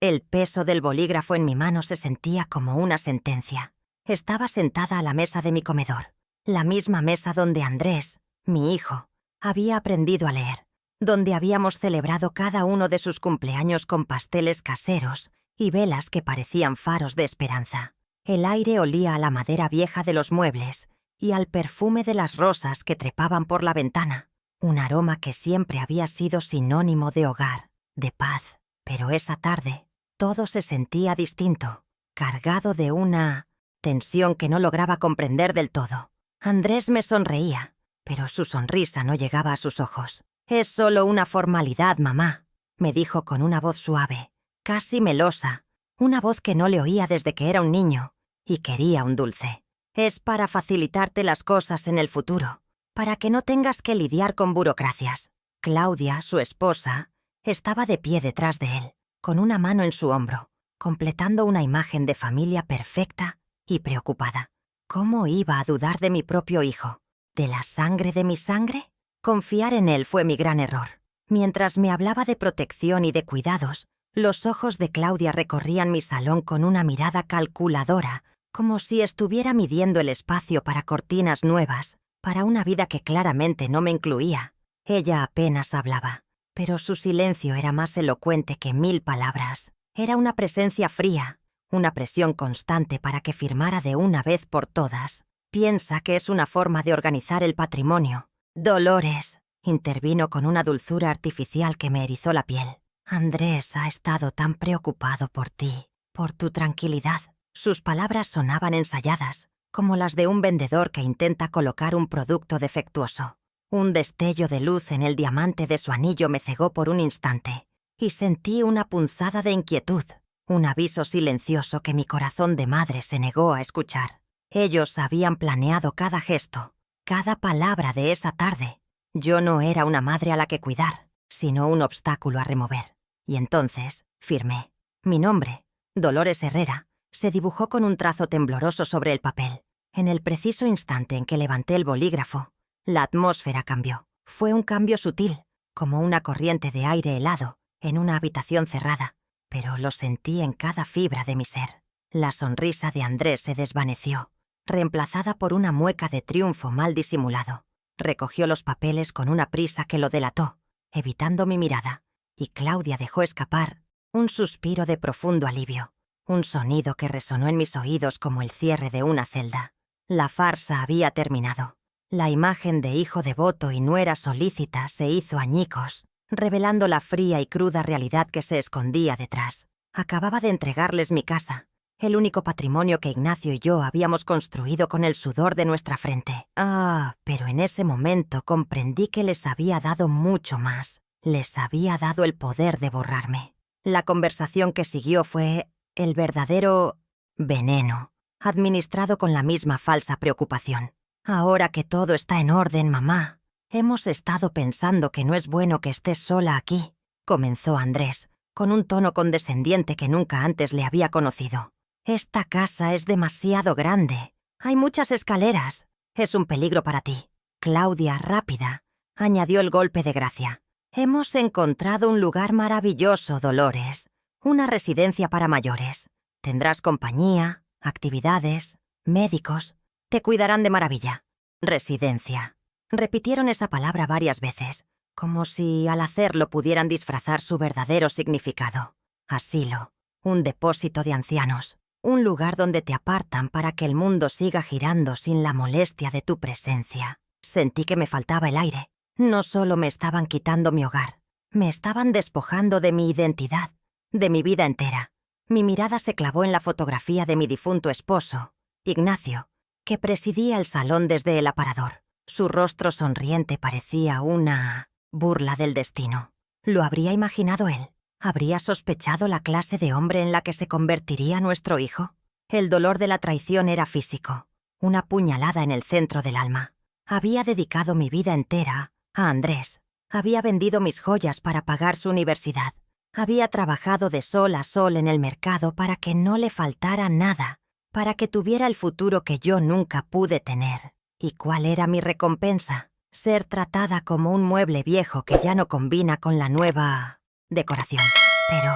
El peso del bolígrafo en mi mano se sentía como una sentencia. Estaba sentada a la mesa de mi comedor, la misma mesa donde Andrés, mi hijo, había aprendido a leer, donde habíamos celebrado cada uno de sus cumpleaños con pasteles caseros y velas que parecían faros de esperanza. El aire olía a la madera vieja de los muebles y al perfume de las rosas que trepaban por la ventana, un aroma que siempre había sido sinónimo de hogar, de paz. Pero esa tarde todo se sentía distinto, cargado de una tensión que no lograba comprender del todo. Andrés me sonreía, pero su sonrisa no llegaba a sus ojos. «Es solo una formalidad, mamá», me dijo con una voz suave, casi melosa, una voz que no le oía desde que era un niño, y quería un dulce. «Es para facilitarte las cosas en el futuro, para que no tengas que lidiar con burocracias». Claudia, su esposa, estaba de pie detrás de él, con una mano en su hombro, completando una imagen de familia perfecta y preocupada. ¿Cómo iba a dudar de mi propio hijo? ¿De la sangre de mi sangre? Confiar en él fue mi gran error. Mientras me hablaba de protección y de cuidados, los ojos de Claudia recorrían mi salón con una mirada calculadora, como si estuviera midiendo el espacio para cortinas nuevas, para una vida que claramente no me incluía. Ella apenas hablaba, pero su silencio era más elocuente que 1000 palabras. Era una presencia fría, una presión constante para que firmara de una vez por todas. Piensa que es una forma de organizar el patrimonio. «Dolores», intervino con una dulzura artificial que me erizó la piel. «Andrés ha estado tan preocupado por ti, por tu tranquilidad». Sus palabras sonaban ensayadas, como las de un vendedor que intenta colocar un producto defectuoso. Un destello de luz en el diamante de su anillo me cegó por un instante, y sentí una punzada de inquietud, un aviso silencioso que mi corazón de madre se negó a escuchar. Ellos habían planeado cada gesto, cada palabra de esa tarde. Yo no era una madre a la que cuidar, sino un obstáculo a remover. Y entonces firmé. Mi nombre, Dolores Herrera, se dibujó con un trazo tembloroso sobre el papel. En el preciso instante en que levanté el bolígrafo, la atmósfera cambió. Fue un cambio sutil, como una corriente de aire helado en una habitación cerrada, pero lo sentí en cada fibra de mi ser. La sonrisa de Andrés se desvaneció, reemplazada por una mueca de triunfo mal disimulado. Recogió los papeles con una prisa que lo delató, evitando mi mirada, y Claudia dejó escapar un suspiro de profundo alivio, un sonido que resonó en mis oídos como el cierre de una celda. La farsa había terminado. La imagen de hijo devoto y nuera solícita se hizo añicos, revelando la fría y cruda realidad que se escondía detrás. Acababa de entregarles mi casa, el único patrimonio que Ignacio y yo habíamos construido con el sudor de nuestra frente. Pero en ese momento comprendí que les había dado mucho más. Les había dado el poder de borrarme. La conversación que siguió fue el verdadero veneno, administrado con la misma falsa preocupación. «Ahora que todo está en orden, mamá, hemos estado pensando que no es bueno que estés sola aquí», comenzó Andrés, con un tono condescendiente que nunca antes le había conocido. «Esta casa es demasiado grande. Hay muchas escaleras. Es un peligro para ti». Claudia, rápida, añadió el golpe de gracia. «Hemos encontrado un lugar maravilloso, Dolores. Una residencia para mayores. Tendrás compañía, actividades, médicos. Te cuidarán de maravilla». «Residencia». Repitieron esa palabra varias veces, como si al hacerlo pudieran disfrazar su verdadero significado. Asilo, un depósito de ancianos, un lugar donde te apartan para que el mundo siga girando sin la molestia de tu presencia. Sentí que me faltaba el aire. No solo me estaban quitando mi hogar, me estaban despojando de mi identidad, de mi vida entera. Mi mirada se clavó en la fotografía de mi difunto esposo, Ignacio, que presidía el salón desde el aparador. Su rostro sonriente parecía una burla del destino. ¿Lo habría imaginado él? ¿Habría sospechado la clase de hombre en la que se convertiría nuestro hijo? El dolor de la traición era físico, una puñalada en el centro del alma. Había dedicado mi vida entera a Andrés. Había vendido mis joyas para pagar su universidad. Había trabajado de sol a sol en el mercado para que no le faltara nada, para que tuviera el futuro que yo nunca pude tener. ¿Y cuál era mi recompensa? Ser tratada como un mueble viejo que ya no combina con la nueva decoración. Pero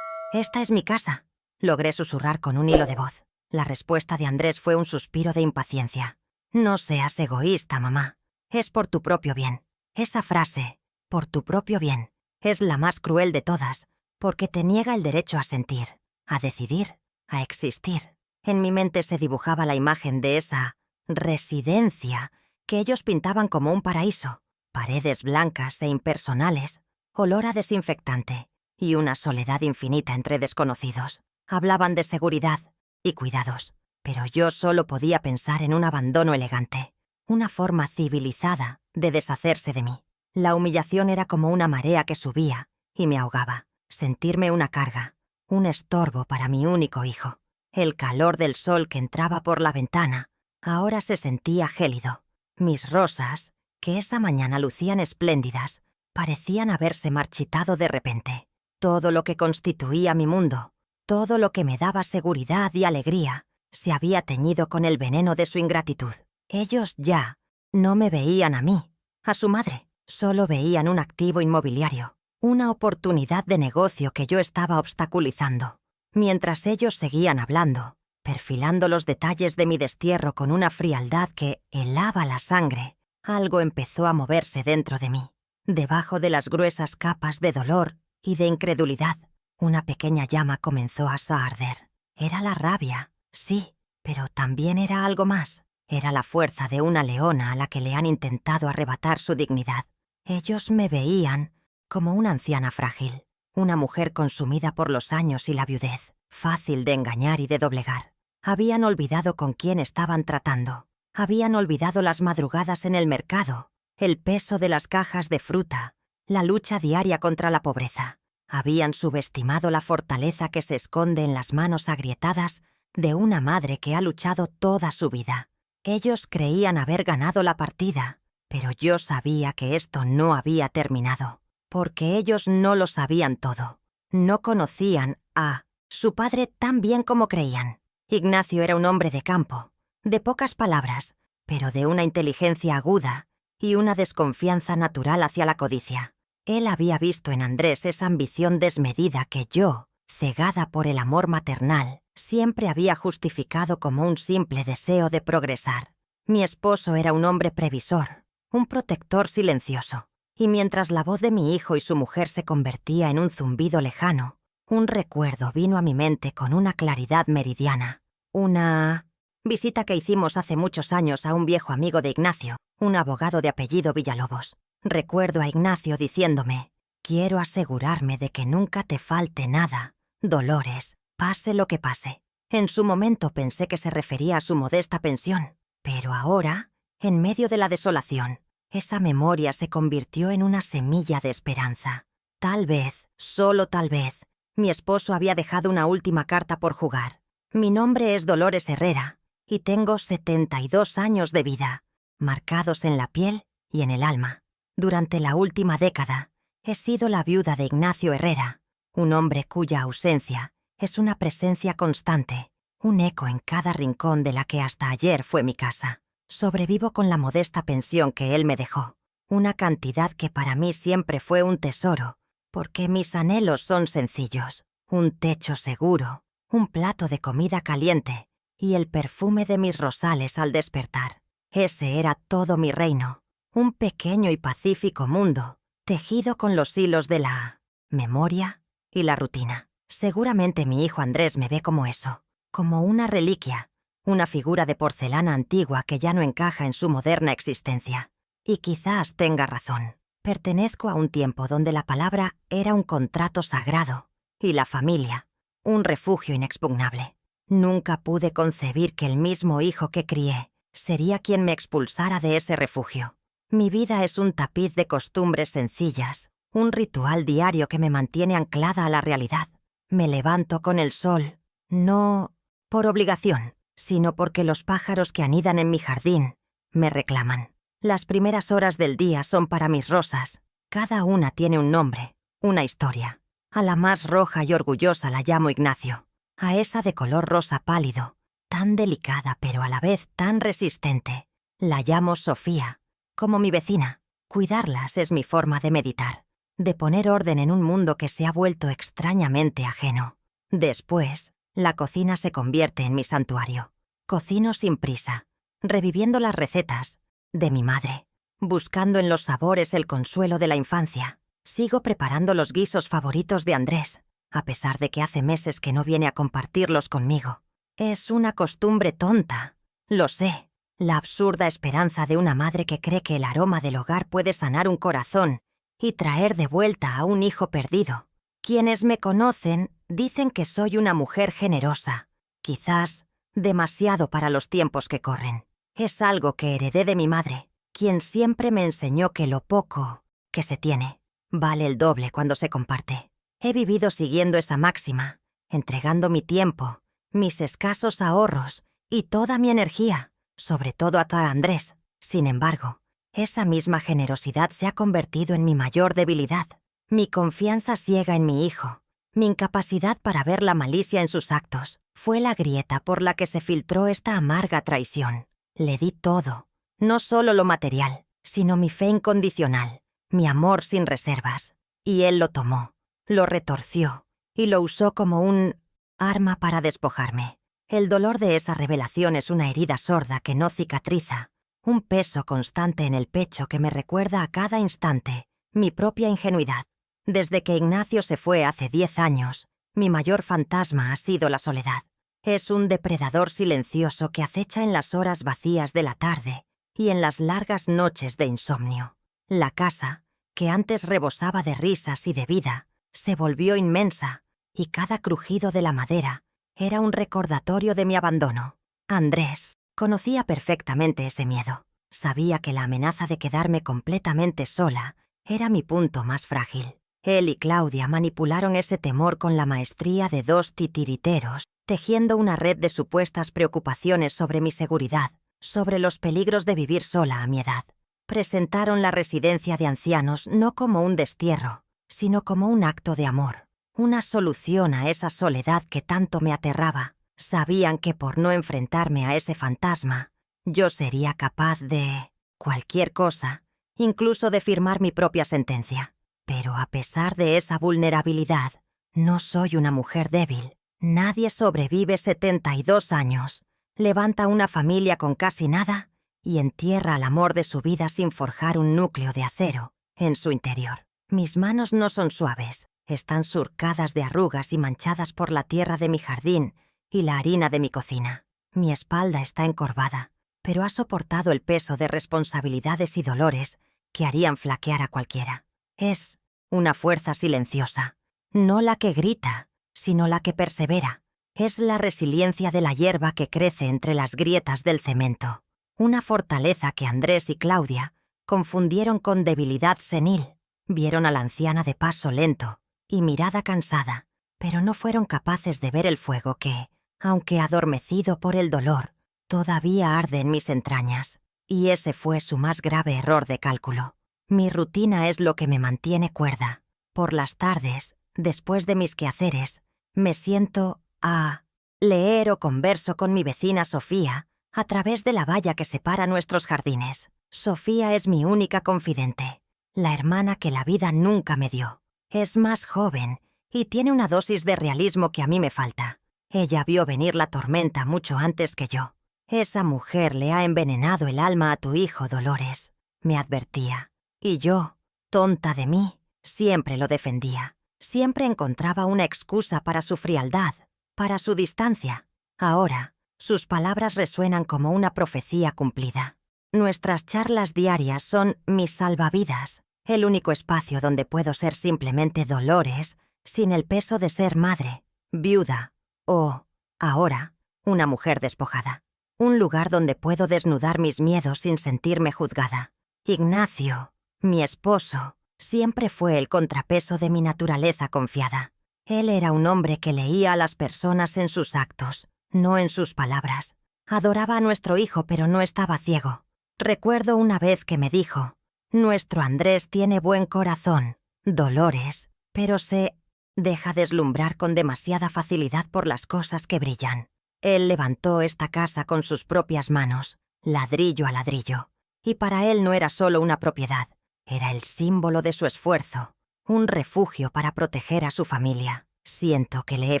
Esta es mi casa, logré susurrar con un hilo de voz. La respuesta de Andrés fue un suspiro de impaciencia. No seas egoísta, mamá. Es por tu propio bien. Esa frase, por tu propio bien, es la más cruel de todas, porque te niega el derecho a sentir, a decidir, a existir. En mi mente se dibujaba la imagen de esa residencia que ellos pintaban como un paraíso, paredes blancas e impersonales, olor a desinfectante y una soledad infinita entre desconocidos. Hablaban de seguridad y cuidados, pero yo solo podía pensar en un abandono elegante, una forma civilizada de deshacerse de mí. La humillación era como una marea que subía y me ahogaba. Sentirme una carga, un estorbo para mi único hijo. El calor del sol que entraba por la ventana ahora se sentía gélido. Mis rosas, que esa mañana lucían espléndidas, parecían haberse marchitado de repente. Todo lo que constituía mi mundo, todo lo que me daba seguridad y alegría, se había teñido con el veneno de su ingratitud. Ellos ya no me veían a mí, a su madre. Solo veían un activo inmobiliario, una oportunidad de negocio que yo estaba obstaculizando. Mientras ellos seguían hablando, perfilando los detalles de mi destierro con una frialdad que helaba la sangre, algo empezó a moverse dentro de mí. Debajo de las gruesas capas de dolor y de incredulidad, una pequeña llama comenzó a arder. Era la rabia, sí, pero también era algo más. Era la fuerza de una leona a la que le han intentado arrebatar su dignidad. Ellos me veían como una anciana frágil, una mujer consumida por los años y la viudez, fácil de engañar y de doblegar. Habían olvidado con quién estaban tratando. Habían olvidado las madrugadas en el mercado, el peso de las cajas de fruta, la lucha diaria contra la pobreza. Habían subestimado la fortaleza que se esconde en las manos agrietadas de una madre que ha luchado toda su vida. Ellos creían haber ganado la partida, pero yo sabía que esto no había terminado, porque ellos no lo sabían todo. No conocían a su padre tan bien como creían. Ignacio era un hombre de campo, de pocas palabras, pero de una inteligencia aguda y una desconfianza natural hacia la codicia. Él había visto en Andrés esa ambición desmedida que yo, cegada por el amor maternal, siempre había justificado como un simple deseo de progresar. Mi esposo era un hombre previsor, un protector silencioso, y mientras la voz de mi hijo y su mujer se convertía en un zumbido lejano, un recuerdo vino a mi mente con una claridad meridiana. Una visita que hicimos hace muchos años a un viejo amigo de Ignacio, un abogado de apellido Villalobos. Recuerdo a Ignacio diciéndome: «Quiero asegurarme de que nunca te falte nada, Dolores, pase lo que pase». En su momento pensé que se refería a su modesta pensión, pero ahora, en medio de la desolación, esa memoria se convirtió en una semilla de esperanza. Tal vez, solo tal vez, mi esposo había dejado una última carta por jugar. Mi nombre es Dolores Herrera y tengo 72 años de vida, marcados en la piel y en el alma. Durante la última década, he sido la viuda de Ignacio Herrera, un hombre cuya ausencia es una presencia constante, un eco en cada rincón de la que hasta ayer fue mi casa. Sobrevivo con la modesta pensión que él me dejó, una cantidad que para mí siempre fue un tesoro, porque mis anhelos son sencillos: un techo seguro, un plato de comida caliente y el perfume de mis rosales al despertar. Ese era todo mi reino, un pequeño y pacífico mundo, tejido con los hilos de la memoria y la rutina. Seguramente mi hijo Andrés me ve como eso, como una reliquia, una figura de porcelana antigua que ya no encaja en su moderna existencia. Y quizás tenga razón. Pertenezco a un tiempo donde la palabra era un contrato sagrado y la familia un refugio inexpugnable. Nunca pude concebir que el mismo hijo que crié sería quien me expulsara de ese refugio. Mi vida es un tapiz de costumbres sencillas, un ritual diario que me mantiene anclada a la realidad. Me levanto con el sol, no por obligación, sino porque los pájaros que anidan en mi jardín me reclaman. Las primeras horas del día son para mis rosas. Cada una tiene un nombre, una historia. A la más roja y orgullosa la llamo Ignacio. A esa de color rosa pálido, tan delicada pero a la vez tan resistente, la llamo Sofía, como mi vecina. Cuidarlas es mi forma de meditar, de poner orden en un mundo que se ha vuelto extrañamente ajeno. Después, la cocina se convierte en mi santuario. Cocino sin prisa, reviviendo las recetas de mi madre, buscando en los sabores el consuelo de la infancia. Sigo preparando los guisos favoritos de Andrés, a pesar de que hace meses que no viene a compartirlos conmigo. Es una costumbre tonta, lo sé. La absurda esperanza de una madre que cree que el aroma del hogar puede sanar un corazón y traer de vuelta a un hijo perdido. Quienes me conocen dicen que soy una mujer generosa, quizás demasiado para los tiempos que corren. Es algo que heredé de mi madre, quien siempre me enseñó que lo poco que se tiene vale el doble cuando se comparte. He vivido siguiendo esa máxima, entregando mi tiempo, mis escasos ahorros y toda mi energía, sobre todo a Andrés. Sin embargo, esa misma generosidad se ha convertido en mi mayor debilidad. Mi confianza ciega en mi hijo, mi incapacidad para ver la malicia en sus actos, fue la grieta por la que se filtró esta amarga traición. Le di todo, no solo lo material, sino mi fe incondicional, mi amor sin reservas. Y él lo tomó, lo retorció y lo usó como un arma para despojarme. El dolor de esa revelación es una herida sorda que no cicatriza, un peso constante en el pecho que me recuerda a cada instante mi propia ingenuidad. Desde que Ignacio se fue hace 10 años, mi mayor fantasma ha sido la soledad. Es un depredador silencioso que acecha en las horas vacías de la tarde y en las largas noches de insomnio. La casa, que antes rebosaba de risas y de vida, se volvió inmensa, y cada crujido de la madera era un recordatorio de mi abandono. Andrés conocía perfectamente ese miedo. Sabía que la amenaza de quedarme completamente sola era mi punto más frágil. Él y Claudia manipularon ese temor con la maestría de 2 titiriteros, tejiendo una red de supuestas preocupaciones sobre mi seguridad, sobre los peligros de vivir sola a mi edad. Presentaron la residencia de ancianos no como un destierro, sino como un acto de amor, una solución a esa soledad que tanto me aterraba. Sabían que por no enfrentarme a ese fantasma, yo sería capaz de cualquier cosa, incluso de firmar mi propia sentencia. Pero a pesar de esa vulnerabilidad, no soy una mujer débil. Nadie sobrevive 72 años, levanta una familia con casi nada y entierra al amor de su vida sin forjar un núcleo de acero en su interior. Mis manos no son suaves, están surcadas de arrugas y manchadas por la tierra de mi jardín y la harina de mi cocina. Mi espalda está encorvada, pero ha soportado el peso de responsabilidades y dolores que harían flaquear a cualquiera. Es una fuerza silenciosa, no la que grita, sino la que persevera. Es la resiliencia de la hierba que crece entre las grietas del cemento. Una fortaleza que Andrés y Claudia confundieron con debilidad senil. Vieron a la anciana de paso lento y mirada cansada, pero no fueron capaces de ver el fuego que, aunque adormecido por el dolor, todavía arde en mis entrañas. Y ese fue su más grave error de cálculo. Mi rutina es lo que me mantiene cuerda. Por las tardes, después de mis quehaceres, me siento a leer o converso con mi vecina Sofía a través de la valla que separa nuestros jardines. Sofía es mi única confidente, la hermana que la vida nunca me dio. Es más joven y tiene una dosis de realismo que a mí me falta. Ella vio venir la tormenta mucho antes que yo. Esa mujer le ha envenenado el alma a tu hijo, Dolores, me advertía. Y yo, tonta de mí, siempre lo defendía. Siempre encontraba una excusa para su frialdad, para su distancia. Ahora, sus palabras resuenan como una profecía cumplida. Nuestras charlas diarias son mis salvavidas, el único espacio donde puedo ser simplemente Dolores, sin el peso de ser madre, viuda o, ahora, una mujer despojada. Un lugar donde puedo desnudar mis miedos sin sentirme juzgada. Ignacio, mi esposo, siempre fue el contrapeso de mi naturaleza confiada. Él era un hombre que leía a las personas en sus actos, no en sus palabras. Adoraba a nuestro hijo, pero no estaba ciego. Recuerdo una vez que me dijo: «Nuestro Andrés tiene buen corazón, Dolores, pero se deja deslumbrar con demasiada facilidad por las cosas que brillan». Él levantó esta casa con sus propias manos, ladrillo a ladrillo, y para él no era solo una propiedad. Era el símbolo de su esfuerzo, un refugio para proteger a su familia. Siento que le he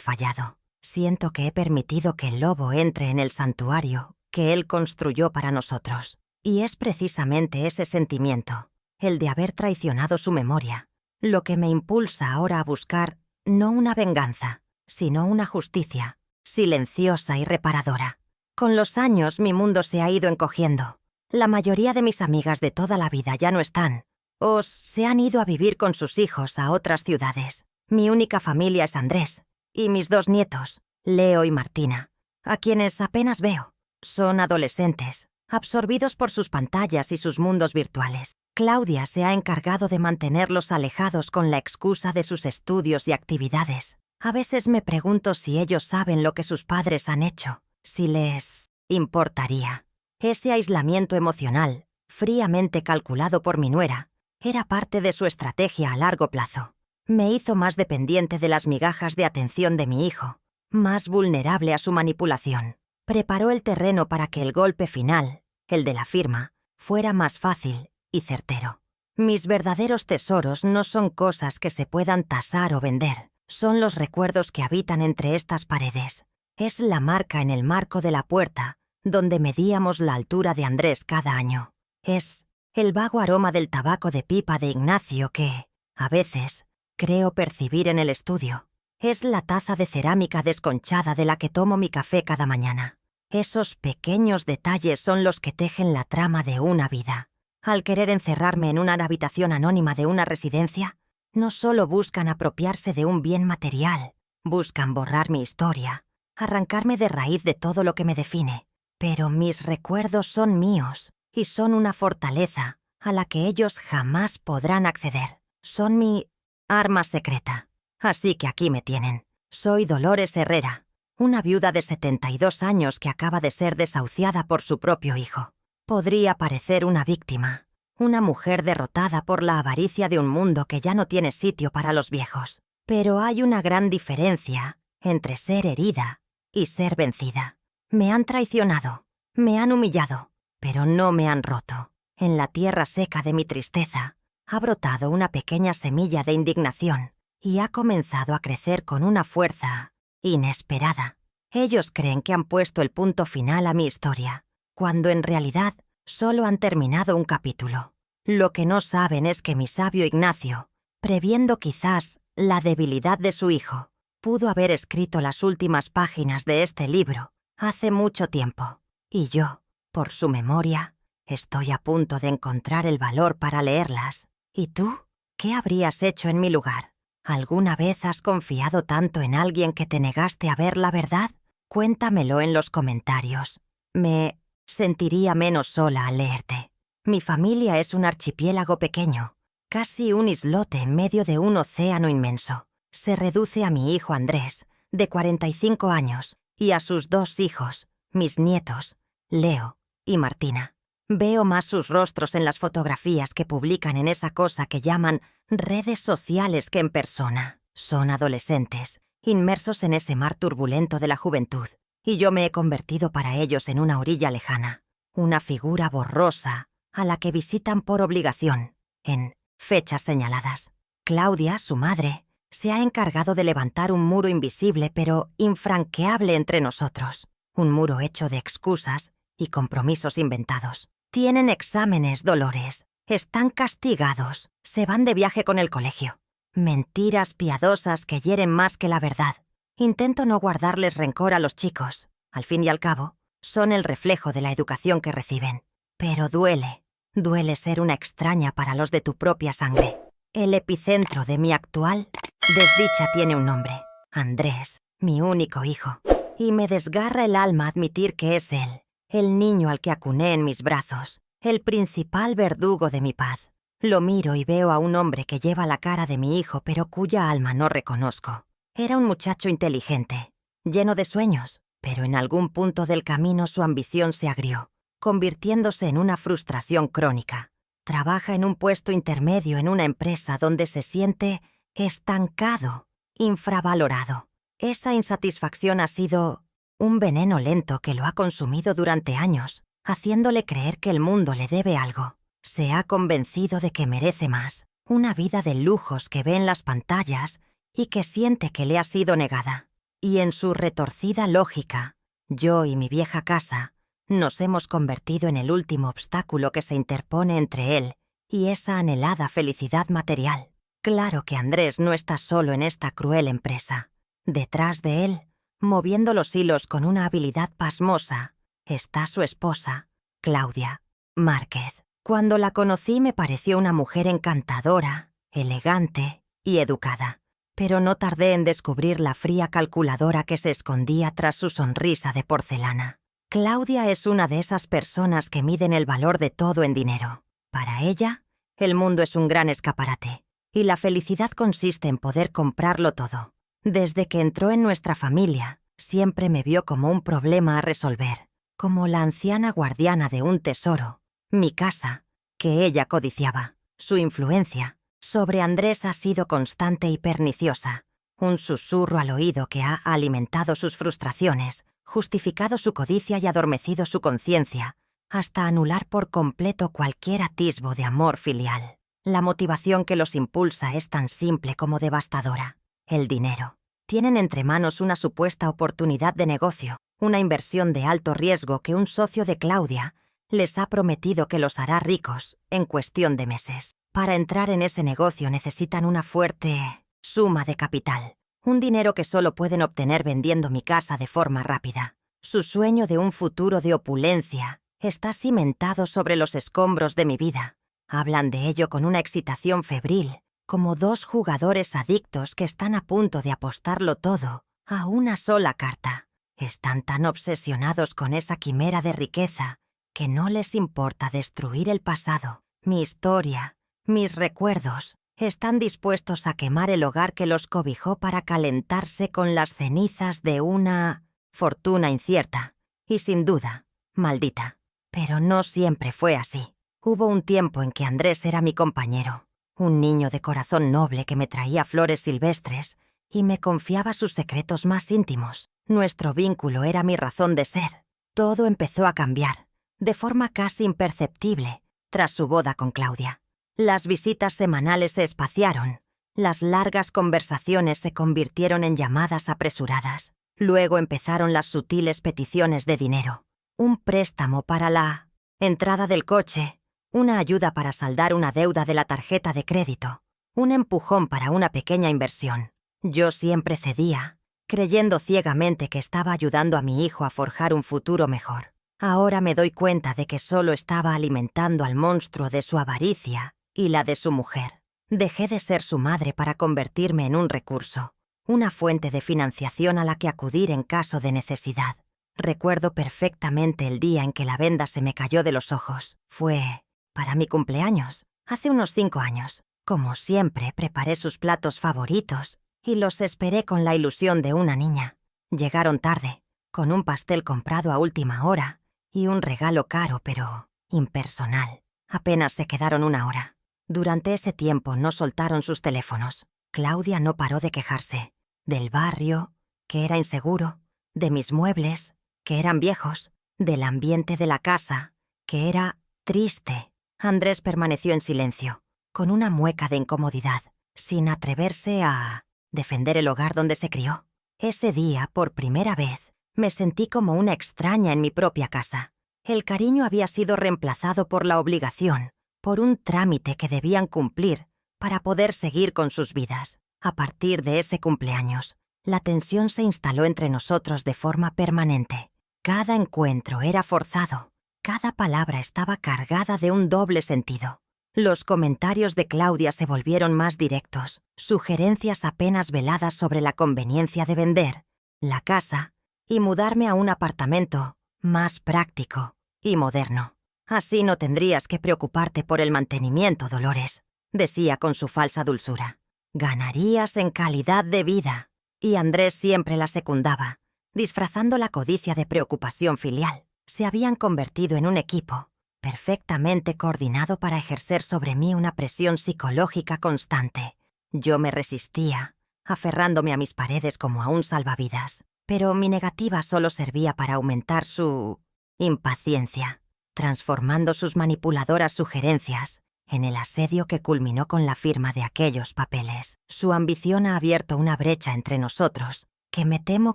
fallado. Siento que he permitido que el lobo entre en el santuario que él construyó para nosotros. Y es precisamente ese sentimiento, el de haber traicionado su memoria, lo que me impulsa ahora a buscar no una venganza, sino una justicia, silenciosa y reparadora. Con los años mi mundo se ha ido encogiendo. La mayoría de mis amigas de toda la vida ya no están, o se han ido a vivir con sus hijos a otras ciudades. Mi única familia es Andrés, y mis 2 nietos, Leo y Martina, a quienes apenas veo. Son adolescentes, absorbidos por sus pantallas y sus mundos virtuales. Claudia se ha encargado de mantenerlos alejados con la excusa de sus estudios y actividades. A veces me pregunto si ellos saben lo que sus padres han hecho, si les importaría. Ese aislamiento emocional, fríamente calculado por mi nuera, era parte de su estrategia a largo plazo. Me hizo más dependiente de las migajas de atención de mi hijo, más vulnerable a su manipulación. Preparó el terreno para que el golpe final, el de la firma, fuera más fácil y certero. Mis verdaderos tesoros no son cosas que se puedan tasar o vender, son los recuerdos que habitan entre estas paredes. Es la marca en el marco de la puerta, donde medíamos la altura de Andrés cada año. Es el vago aroma del tabaco de pipa de Ignacio que, a veces, creo percibir en el estudio. Es la taza de cerámica desconchada de la que tomo mi café cada mañana. Esos pequeños detalles son los que tejen la trama de una vida. Al querer encerrarme en una habitación anónima de una residencia, no solo buscan apropiarse de un bien material, buscan borrar mi historia, arrancarme de raíz de todo lo que me define. Pero mis recuerdos son míos y son una fortaleza a la que ellos jamás podrán acceder. Son mi arma secreta. Así que aquí me tienen. Soy Dolores Herrera, una viuda de 72 años que acaba de ser desahuciada por su propio hijo. Podría parecer una víctima, una mujer derrotada por la avaricia de un mundo que ya no tiene sitio para los viejos. Pero hay una gran diferencia entre ser herida y ser vencida. Me han traicionado, me han humillado, pero no me han roto. En la tierra seca de mi tristeza ha brotado una pequeña semilla de indignación y ha comenzado a crecer con una fuerza inesperada. Ellos creen que han puesto el punto final a mi historia, cuando en realidad solo han terminado un capítulo. Lo que no saben es que mi sabio Ignacio, previendo quizás la debilidad de su hijo, pudo haber escrito las últimas páginas de este libro hace mucho tiempo. Y yo, por su memoria, estoy a punto de encontrar el valor para leerlas. ¿Y tú? ¿Qué habrías hecho en mi lugar? ¿Alguna vez has confiado tanto en alguien que te negaste a ver la verdad? Cuéntamelo en los comentarios. Me sentiría menos sola al leerte. Mi familia es un archipiélago pequeño, casi un islote en medio de un océano inmenso. Se reduce a mi hijo Andrés, de 45 años, y a sus 2 hijos, mis nietos, Leo y Martina. Veo más sus rostros en las fotografías que publican en esa cosa que llaman redes sociales que en persona. Son adolescentes, inmersos en ese mar turbulento de la juventud, y yo me he convertido para ellos en una orilla lejana, una figura borrosa a la que visitan por obligación, en fechas señaladas. Claudia, su madre, se ha encargado de levantar un muro invisible pero infranqueable entre nosotros, un muro hecho de excusas y compromisos inventados. Tienen exámenes, Dolores. Están castigados. Se van de viaje con el colegio. Mentiras piadosas que hieren más que la verdad. Intento no guardarles rencor a los chicos. Al fin y al cabo, son el reflejo de la educación que reciben. Pero duele. Duele ser una extraña para los de tu propia sangre. El epicentro de mi actual desdicha tiene un nombre. Andrés, mi único hijo. Y me desgarra el alma admitir que es él, el niño al que acuné en mis brazos, el principal verdugo de mi paz. Lo miro y veo a un hombre que lleva la cara de mi hijo pero cuya alma no reconozco. Era un muchacho inteligente, lleno de sueños, pero en algún punto del camino su ambición se agrió, convirtiéndose en una frustración crónica. Trabaja en un puesto intermedio en una empresa donde se siente estancado, infravalorado. Esa insatisfacción ha sido un veneno lento que lo ha consumido durante años, haciéndole creer que el mundo le debe algo. Se ha convencido de que merece más, una vida de lujos que ve en las pantallas y que siente que le ha sido negada. Y en su retorcida lógica, yo y mi vieja casa nos hemos convertido en el último obstáculo que se interpone entre él y esa anhelada felicidad material. Claro que Andrés no está solo en esta cruel empresa. Detrás de él, moviendo los hilos con una habilidad pasmosa, está su esposa, Claudia Márquez. Cuando la conocí me pareció una mujer encantadora, elegante y educada, pero no tardé en descubrir la fría calculadora que se escondía tras su sonrisa de porcelana. Claudia es una de esas personas que miden el valor de todo en dinero. Para ella, el mundo es un gran escaparate, y la felicidad consiste en poder comprarlo todo. Desde que entró en nuestra familia, siempre me vio como un problema a resolver, como la anciana guardiana de un tesoro, mi casa, que ella codiciaba. Su influencia sobre Andrés ha sido constante y perniciosa, un susurro al oído que ha alimentado sus frustraciones, justificado su codicia y adormecido su conciencia, hasta anular por completo cualquier atisbo de amor filial. La motivación que los impulsa es tan simple como devastadora: el dinero. Tienen entre manos una supuesta oportunidad de negocio, una inversión de alto riesgo que un socio de Claudia les ha prometido que los hará ricos en cuestión de meses. Para entrar en ese negocio necesitan una fuerte suma de capital, un dinero que solo pueden obtener vendiendo mi casa de forma rápida. Su sueño de un futuro de opulencia está cimentado sobre los escombros de mi vida. Hablan de ello con una excitación febril, como dos jugadores adictos que están a punto de apostarlo todo a una sola carta. Están tan obsesionados con esa quimera de riqueza que no les importa destruir el pasado, mi historia, mis recuerdos. Están dispuestos a quemar el hogar que los cobijó para calentarse con las cenizas de una fortuna incierta y, sin duda, maldita. Pero no siempre fue así. Hubo un tiempo en que Andrés era mi compañero, un niño de corazón noble que me traía flores silvestres y me confiaba sus secretos más íntimos. Nuestro vínculo era mi razón de ser. Todo empezó a cambiar, de forma casi imperceptible, tras su boda con Claudia. Las visitas semanales se espaciaron, las largas conversaciones se convirtieron en llamadas apresuradas. Luego empezaron las sutiles peticiones de dinero, un préstamo para la entrada del coche, una ayuda para saldar una deuda de la tarjeta de crédito, un empujón para una pequeña inversión. Yo siempre cedía, creyendo ciegamente que estaba ayudando a mi hijo a forjar un futuro mejor. Ahora me doy cuenta de que solo estaba alimentando al monstruo de su avaricia y la de su mujer. Dejé de ser su madre para convertirme en un recurso, una fuente de financiación a la que acudir en caso de necesidad. Recuerdo perfectamente el día en que la venda se me cayó de los ojos. Fue para mi cumpleaños, hace unos 5 años. Como siempre, preparé sus platos favoritos y los esperé con la ilusión de una niña. Llegaron tarde, con un pastel comprado a última hora y un regalo caro pero impersonal. Apenas se quedaron 1 hora. Durante ese tiempo no soltaron sus teléfonos. Claudia no paró de quejarse. Del barrio, que era inseguro, de mis muebles, que eran viejos, del ambiente de la casa, que era triste. Andrés permaneció en silencio, con una mueca de incomodidad, sin atreverse a defender el hogar donde se crió. Ese día, por primera vez, me sentí como una extraña en mi propia casa. El cariño había sido reemplazado por la obligación, por un trámite que debían cumplir para poder seguir con sus vidas. A partir de ese cumpleaños, la tensión se instaló entre nosotros de forma permanente. Cada encuentro era forzado, cada palabra estaba cargada de un doble sentido. Los comentarios de Claudia se volvieron más directos, sugerencias apenas veladas sobre la conveniencia de vender la casa y mudarme a un apartamento más práctico y moderno. Así no tendrías que preocuparte por el mantenimiento, Dolores, decía con su falsa dulzura. Ganarías en calidad de vida. Y Andrés siempre la secundaba, disfrazando la codicia de preocupación filial. Se habían convertido en un equipo, perfectamente coordinado para ejercer sobre mí una presión psicológica constante. Yo me resistía, aferrándome a mis paredes como a un salvavidas, pero mi negativa solo servía para aumentar su impaciencia, transformando sus manipuladoras sugerencias en el asedio que culminó con la firma de aquellos papeles. Su ambición ha abierto una brecha entre nosotros, que me temo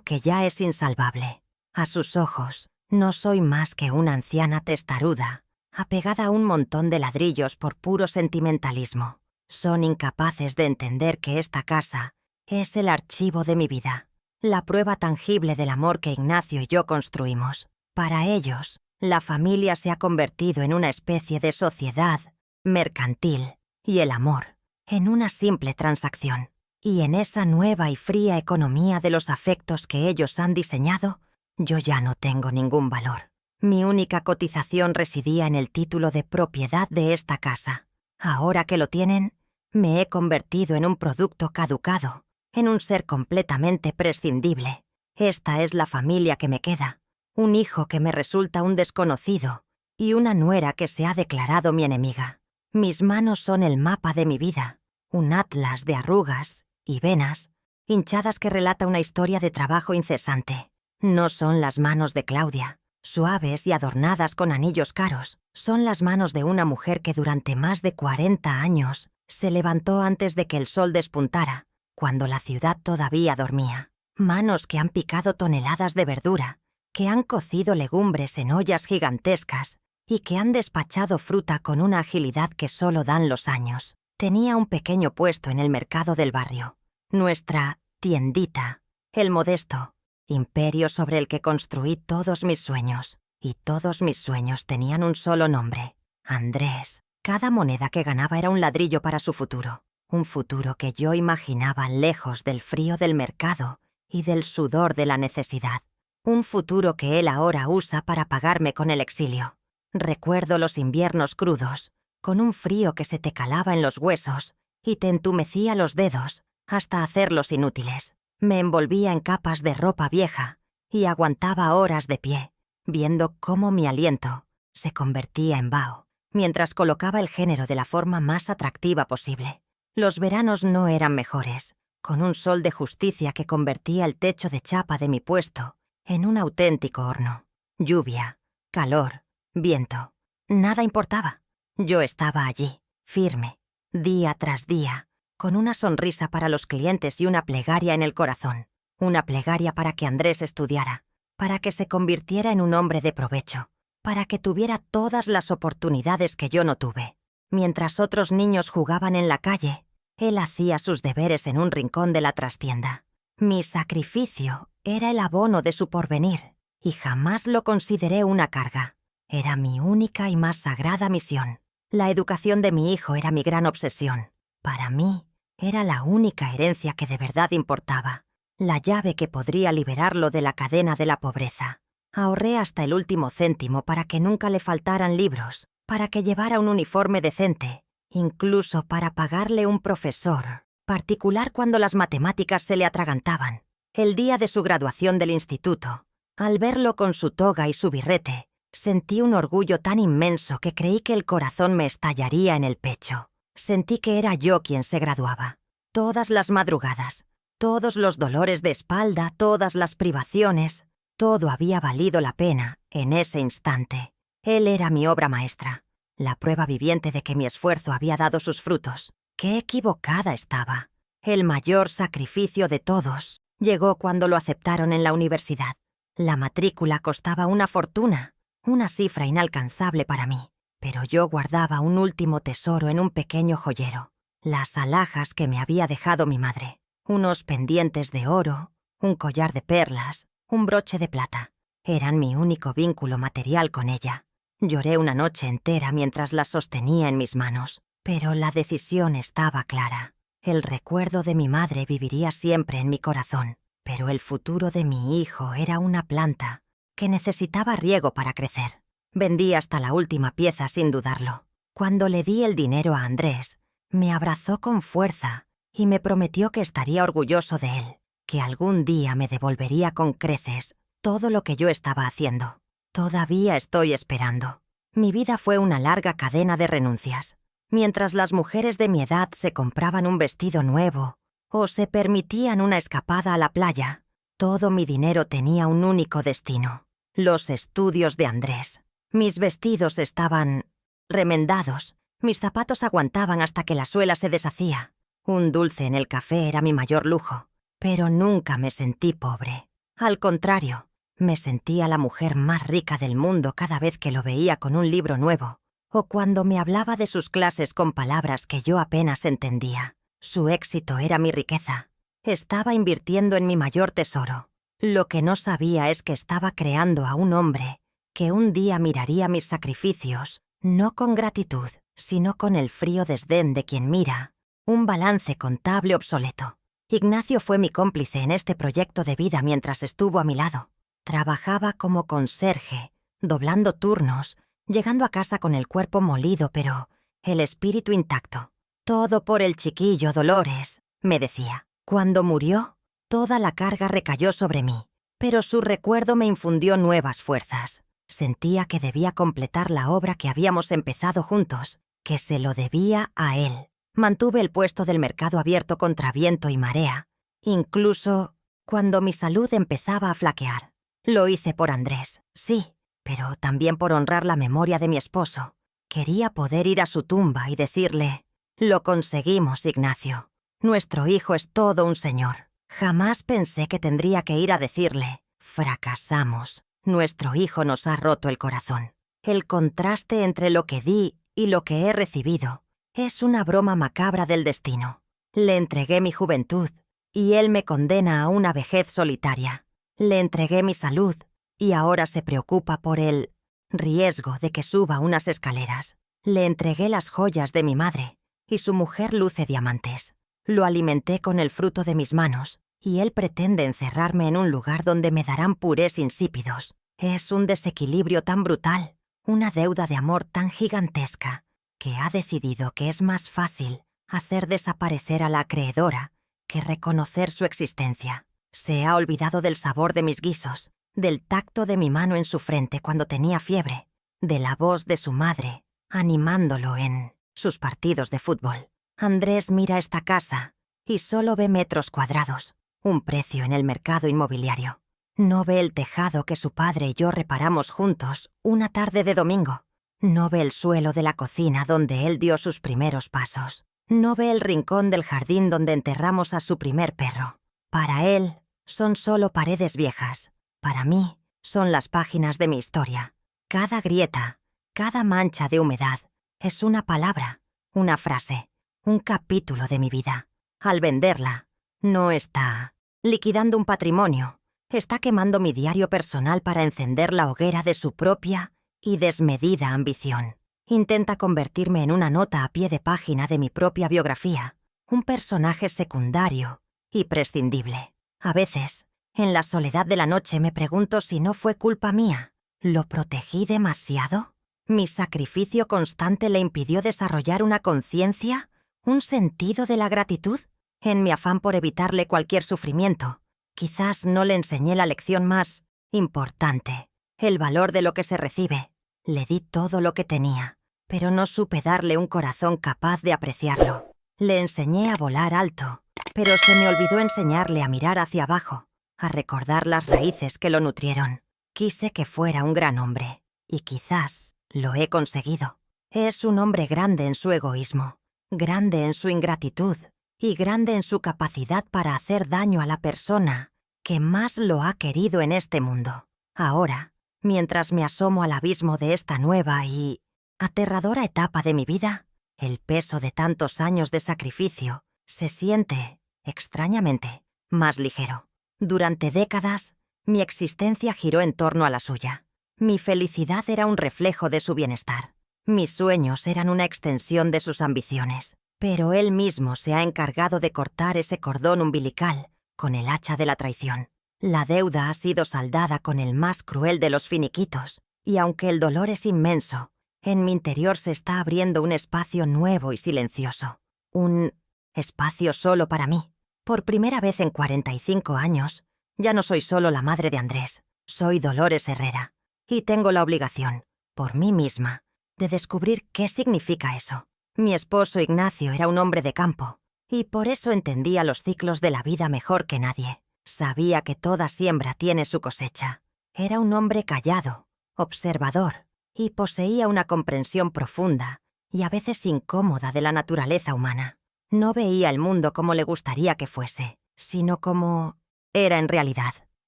que ya es insalvable. A sus ojos, no soy más que una anciana testaruda, apegada a un montón de ladrillos por puro sentimentalismo. Son incapaces de entender que esta casa es el archivo de mi vida, la prueba tangible del amor que Ignacio y yo construimos. Para ellos, la familia se ha convertido en una especie de sociedad mercantil y el amor en una simple transacción. Y en esa nueva y fría economía de los afectos que ellos han diseñado, yo ya no tengo ningún valor. Mi única cotización residía en el título de propiedad de esta casa. Ahora que lo tienen, me he convertido en un producto caducado, en un ser completamente prescindible. Esta es la familia que me queda, un hijo que me resulta un desconocido y una nuera que se ha declarado mi enemiga. Mis manos son el mapa de mi vida, un atlas de arrugas y venas hinchadas que relata una historia de trabajo incesante. No son las manos de Claudia, suaves y adornadas con anillos caros. Son las manos de una mujer que durante más de 40 años se levantó antes de que el sol despuntara, cuando la ciudad todavía dormía. Manos que han picado toneladas de verdura, que han cocido legumbres en ollas gigantescas y que han despachado fruta con una agilidad que solo dan los años. Tenía un pequeño puesto en el mercado del barrio, nuestra tiendita, el modesto imperio sobre el que construí todos mis sueños. Y todos mis sueños tenían un solo nombre: Andrés. Cada moneda que ganaba era un ladrillo para su futuro, un futuro que yo imaginaba lejos del frío del mercado y del sudor de la necesidad, un futuro que él ahora usa para pagarme con el exilio. Recuerdo los inviernos crudos, con un frío que se te calaba en los huesos y te entumecía los dedos hasta hacerlos inútiles. Me envolvía en capas de ropa vieja y aguantaba horas de pie, viendo cómo mi aliento se convertía en vaho, mientras colocaba el género de la forma más atractiva posible. Los veranos no eran mejores, con un sol de justicia que convertía el techo de chapa de mi puesto en un auténtico horno. Lluvia, calor, viento, nada importaba. Yo estaba allí, firme, día tras día, con una sonrisa para los clientes y una plegaria en el corazón. Una plegaria para que Andrés estudiara, para que se convirtiera en un hombre de provecho, para que tuviera todas las oportunidades que yo no tuve. Mientras otros niños jugaban en la calle, él hacía sus deberes en un rincón de la trastienda. Mi sacrificio era el abono de su porvenir, y jamás lo consideré una carga. Era mi única y más sagrada misión. La educación de mi hijo era mi gran obsesión. Para mí, era la única herencia que de verdad importaba, la llave que podría liberarlo de la cadena de la pobreza. Ahorré hasta el último céntimo para que nunca le faltaran libros, para que llevara un uniforme decente, incluso para pagarle un profesor particular cuando las matemáticas se le atragantaban. El día de su graduación del instituto, al verlo con su toga y su birrete, sentí un orgullo tan inmenso que creí que el corazón me estallaría en el pecho. Sentí que era yo quien se graduaba. Todas las madrugadas, todos los dolores de espalda, todas las privaciones, todo había valido la pena en ese instante. Él era mi obra maestra, la prueba viviente de que mi esfuerzo había dado sus frutos. ¡Qué equivocada estaba! El mayor sacrificio de todos llegó cuando lo aceptaron en la universidad. La matrícula costaba una fortuna, una cifra inalcanzable para mí, pero yo guardaba un último tesoro en un pequeño joyero, las alhajas que me había dejado mi madre, unos pendientes de oro, un collar de perlas, un broche de plata. Eran mi único vínculo material con ella. Lloré una noche entera mientras las sostenía en mis manos, pero la decisión estaba clara. El recuerdo de mi madre viviría siempre en mi corazón, pero el futuro de mi hijo era una planta que necesitaba riego para crecer. Vendí hasta la última pieza sin dudarlo. Cuando le di el dinero a Andrés, me abrazó con fuerza y me prometió que estaría orgulloso de él, que algún día me devolvería con creces todo lo que yo estaba haciendo. Todavía estoy esperando. Mi vida fue una larga cadena de renuncias. Mientras las mujeres de mi edad se compraban un vestido nuevo o se permitían una escapada a la playa, todo mi dinero tenía un único destino: los estudios de Andrés. Mis vestidos estaban remendados Mis zapatos aguantaban hasta que la suela se deshacía. Un dulce en el café era mi mayor lujo, pero nunca me sentí pobre. Al contrario, me sentía la mujer más rica del mundo cada vez que lo veía con un libro nuevo, o cuando me hablaba de sus clases con palabras que yo apenas entendía. Su éxito era mi riqueza. Estaba invirtiendo en mi mayor tesoro. Lo que no sabía es que estaba creando a un hombre que un día miraría mis sacrificios, no con gratitud, sino con el frío desdén de quien mira un balance contable obsoleto. Ignacio fue mi cómplice en este proyecto de vida mientras estuvo a mi lado. Trabajaba como conserje, doblando turnos, llegando a casa con el cuerpo molido, pero el espíritu intacto. Todo por el chiquillo Dolores, me decía. Cuando murió, toda la carga recayó sobre mí, pero su recuerdo me infundió nuevas fuerzas. Sentía que debía completar la obra que habíamos empezado juntos, que se lo debía a él. Mantuve el puesto del mercado abierto contra viento y marea, incluso cuando mi salud empezaba a flaquear. Lo hice por Andrés, sí, pero también por honrar la memoria de mi esposo. Quería poder ir a su tumba y decirle: «Lo conseguimos, Ignacio. Nuestro hijo es todo un señor». Jamás pensé que tendría que ir a decirle: «Fracasamos. Nuestro hijo nos ha roto el corazón». El contraste entre lo que di y lo que he recibido es una broma macabra del destino. Le entregué mi juventud y él me condena a una vejez solitaria. Le entregué mi salud y ahora se preocupa por el riesgo de que suba unas escaleras. Le entregué las joyas de mi madre y su mujer luce diamantes. Lo alimenté con el fruto de mis manos y él pretende encerrarme en un lugar donde me darán purés insípidos. Es un desequilibrio tan brutal, una deuda de amor tan gigantesca, que ha decidido que es más fácil hacer desaparecer a la acreedora que reconocer su existencia. Se ha olvidado del sabor de mis guisos, del tacto de mi mano en su frente cuando tenía fiebre, de la voz de su madre animándolo en sus partidos de fútbol. Andrés mira esta casa y solo ve metros cuadrados, un precio en el mercado inmobiliario. No ve el tejado que su padre y yo reparamos juntos una tarde de domingo. No ve el suelo de la cocina donde él dio sus primeros pasos. No ve el rincón del jardín donde enterramos a su primer perro. Para él, son solo paredes viejas. Para mí, son las páginas de mi historia. Cada grieta, cada mancha de humedad, es una palabra, una frase, un capítulo de mi vida. Al venderla, no está liquidando un patrimonio. Está quemando mi diario personal para encender la hoguera de su propia y desmedida ambición. Intenta convertirme en una nota a pie de página de mi propia biografía, un personaje secundario y prescindible. A veces, en la soledad de la noche me pregunto si no fue culpa mía. ¿Lo protegí demasiado? ¿Mi sacrificio constante le impidió desarrollar una conciencia, un sentido de la gratitud? En mi afán por evitarle cualquier sufrimiento, quizás no le enseñé la lección más importante, el valor de lo que se recibe. Le di todo lo que tenía, pero no supe darle un corazón capaz de apreciarlo. Le enseñé a volar alto, pero se me olvidó enseñarle a mirar hacia abajo, a recordar las raíces que lo nutrieron. Quise que fuera un gran hombre, y quizás lo he conseguido. Es un hombre grande en su egoísmo, grande en su ingratitud, y grande en su capacidad para hacer daño a la persona que más lo ha querido en este mundo. Ahora, mientras me asomo al abismo de esta nueva y aterradora etapa de mi vida, el peso de tantos años de sacrificio se siente, extrañamente, más ligero. Durante décadas, mi existencia giró en torno a la suya. Mi felicidad era un reflejo de su bienestar. Mis sueños eran una extensión de sus ambiciones. Pero él mismo se ha encargado de cortar ese cordón umbilical con el hacha de la traición. La deuda ha sido saldada con el más cruel de los finiquitos, y aunque el dolor es inmenso, en mi interior se está abriendo un espacio nuevo y silencioso. Un espacio solo para mí. Por primera vez en 45 años, ya no soy solo la madre de Andrés, soy Dolores Herrera, y tengo la obligación, por mí misma, de descubrir qué significa eso. Mi esposo Ignacio era un hombre de campo, y por eso entendía los ciclos de la vida mejor que nadie. Sabía que toda siembra tiene su cosecha. Era un hombre callado, observador, y poseía una comprensión profunda y a veces incómoda de la naturaleza humana. No veía el mundo como le gustaría que fuese, sino como era en realidad.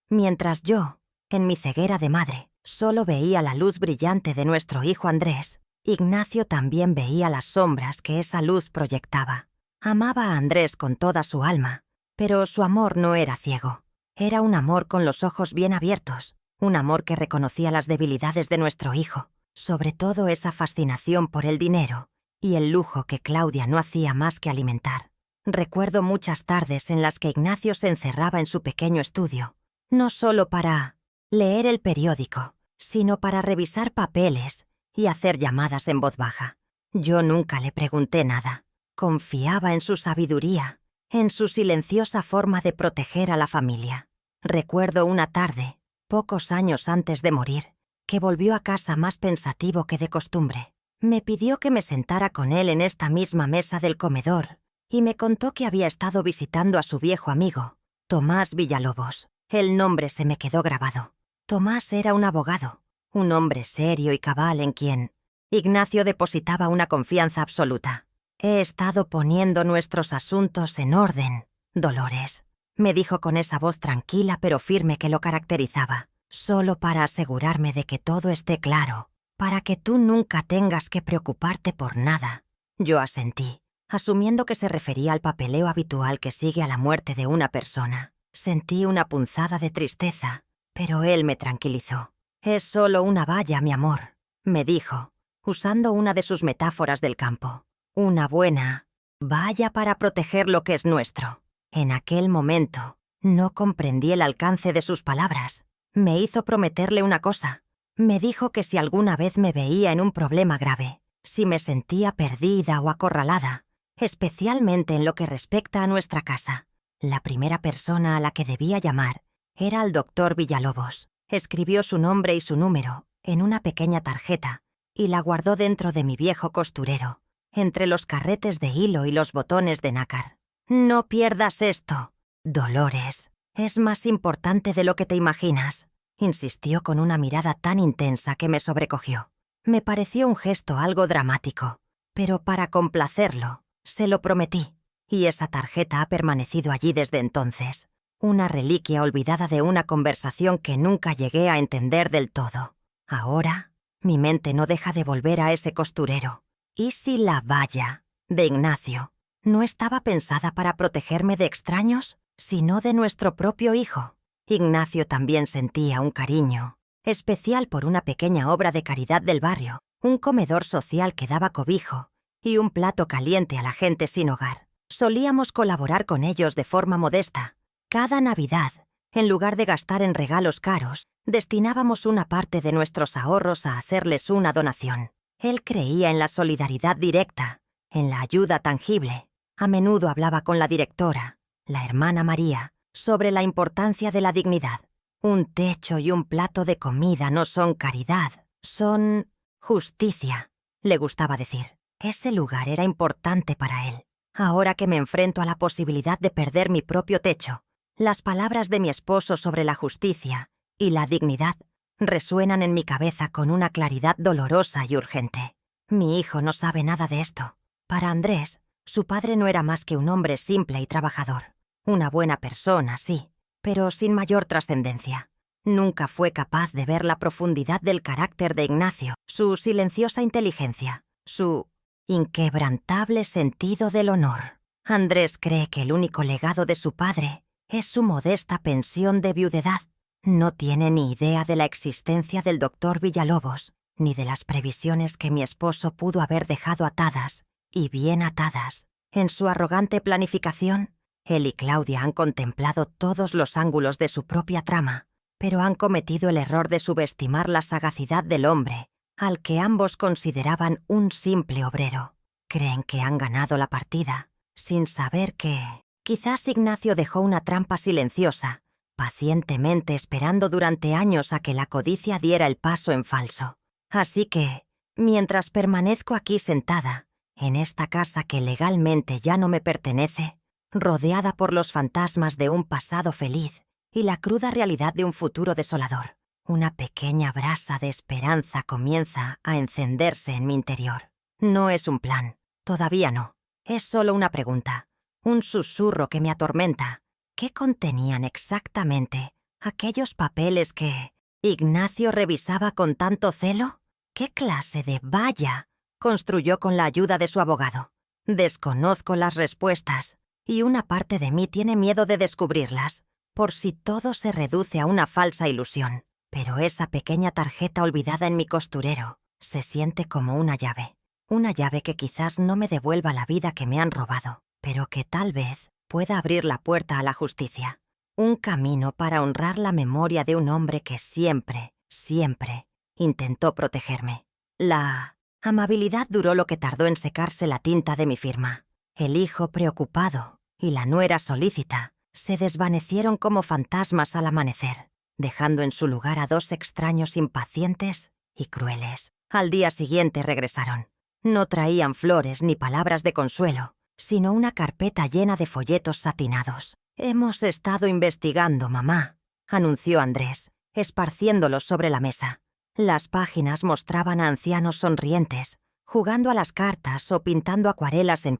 Mientras yo, en mi ceguera de madre, solo veía la luz brillante de nuestro hijo Andrés, Ignacio también veía las sombras que esa luz proyectaba. Amaba a Andrés con toda su alma, pero su amor no era ciego. Era un amor con los ojos bien abiertos, un amor que reconocía las debilidades de nuestro hijo, sobre todo esa fascinación por el dinero y el lujo que Claudia no hacía más que alimentar. Recuerdo muchas tardes en las que Ignacio se encerraba en su pequeño estudio, no solo para leer el periódico, sino para revisar papeles y hacer llamadas en voz baja. Yo nunca le pregunté nada. Confiaba en su sabiduría, en su silenciosa forma de proteger a la familia. Recuerdo una tarde, pocos años antes de morir, que volvió a casa más pensativo que de costumbre. Me pidió que me sentara con él en esta misma mesa del comedor y me contó que había estado visitando a su viejo amigo, Tomás Villalobos. El nombre se me quedó grabado. Tomás era un abogado, un hombre serio y cabal en quien Ignacio depositaba una confianza absoluta. «He estado poniendo nuestros asuntos en orden, Dolores», me dijo con esa voz tranquila pero firme que lo caracterizaba, «solo para asegurarme de que todo esté claro, para que tú nunca tengas que preocuparte por nada». Yo asentí, asumiendo que se refería al papeleo habitual que sigue a la muerte de una persona. Sentí una punzada de tristeza, pero él me tranquilizó. «Es solo una valla, mi amor», me dijo, usando una de sus metáforas del campo. «Una buena valla para proteger lo que es nuestro». En aquel momento, no comprendí el alcance de sus palabras. Me hizo prometerle una cosa. Me dijo que si alguna vez me veía en un problema grave, si me sentía perdida o acorralada, especialmente en lo que respecta a nuestra casa, la primera persona a la que debía llamar era al doctor Villalobos. Escribió su nombre y su número en una pequeña tarjeta y la guardó dentro de mi viejo costurero, entre los carretes de hilo y los botones de nácar. «No pierdas esto, Dolores. Es más importante de lo que te imaginas», insistió con una mirada tan intensa que me sobrecogió. Me pareció un gesto algo dramático, pero para complacerlo, se lo prometí, y esa tarjeta ha permanecido allí desde entonces, una reliquia olvidada de una conversación que nunca llegué a entender del todo. Ahora, mi mente no deja de volver a ese costurero. ¿Y si la valla de Ignacio no estaba pensada para protegerme de extraños, sino de nuestro propio hijo? Ignacio también sentía un cariño especial por una pequeña obra de caridad del barrio, un comedor social que daba cobijo y un plato caliente a la gente sin hogar. Solíamos colaborar con ellos de forma modesta. Cada Navidad, en lugar de gastar en regalos caros, destinábamos una parte de nuestros ahorros a hacerles una donación. Él creía en la solidaridad directa, en la ayuda tangible. A menudo hablaba con la directora, la hermana María, sobre la importancia de la dignidad. Un techo y un plato de comida no son caridad, son justicia, le gustaba decir. Ese lugar era importante para él. Ahora que me enfrento a la posibilidad de perder mi propio techo, las palabras de mi esposo sobre la justicia y la dignidad resuenan en mi cabeza con una claridad dolorosa y urgente. Mi hijo no sabe nada de esto. Para Andrés, su padre no era más que un hombre simple y trabajador. Una buena persona, sí, pero sin mayor trascendencia. Nunca fue capaz de ver la profundidad del carácter de Ignacio, su silenciosa inteligencia, su inquebrantable sentido del honor. Andrés cree que el único legado de su padre es su modesta pensión de viudedad. No tiene ni idea de la existencia del doctor Villalobos, ni de las previsiones que mi esposo pudo haber dejado atadas, y bien atadas. En su arrogante planificación, él y Claudia han contemplado todos los ángulos de su propia trama, pero han cometido el error de subestimar la sagacidad del hombre, al que ambos consideraban un simple obrero. Creen que han ganado la partida, sin saber que quizás Ignacio dejó una trampa silenciosa, pacientemente esperando durante años a que la codicia diera el paso en falso. Así que, mientras permanezco aquí sentada, en esta casa que legalmente ya no me pertenece, rodeada por los fantasmas de un pasado feliz y la cruda realidad de un futuro desolador, una pequeña brasa de esperanza comienza a encenderse en mi interior. No es un plan. Todavía no. Es solo una pregunta. Un susurro que me atormenta. ¿Qué contenían exactamente aquellos papeles que Ignacio revisaba con tanto celo? ¿Qué clase de valla construyó con la ayuda de su abogado? Desconozco las respuestas, y una parte de mí tiene miedo de descubrirlas, por si todo se reduce a una falsa ilusión. Pero esa pequeña tarjeta olvidada en mi costurero se siente como una llave. Una llave que quizás no me devuelva la vida que me han robado, pero que tal vez pueda abrir la puerta a la justicia. Un camino para honrar la memoria de un hombre que siempre, siempre intentó protegerme. La amabilidad duró lo que tardó en secarse la tinta de mi firma. El hijo preocupado y la nuera solícita se desvanecieron como fantasmas al amanecer, dejando en su lugar a dos extraños impacientes y crueles. Al día siguiente regresaron. No traían flores ni palabras de consuelo, sino una carpeta llena de folletos satinados. «Hemos estado investigando, mamá», anunció Andrés, esparciéndolos sobre la mesa. Las páginas mostraban a ancianos sonrientes, jugando a las cartas o pintando acuarelas en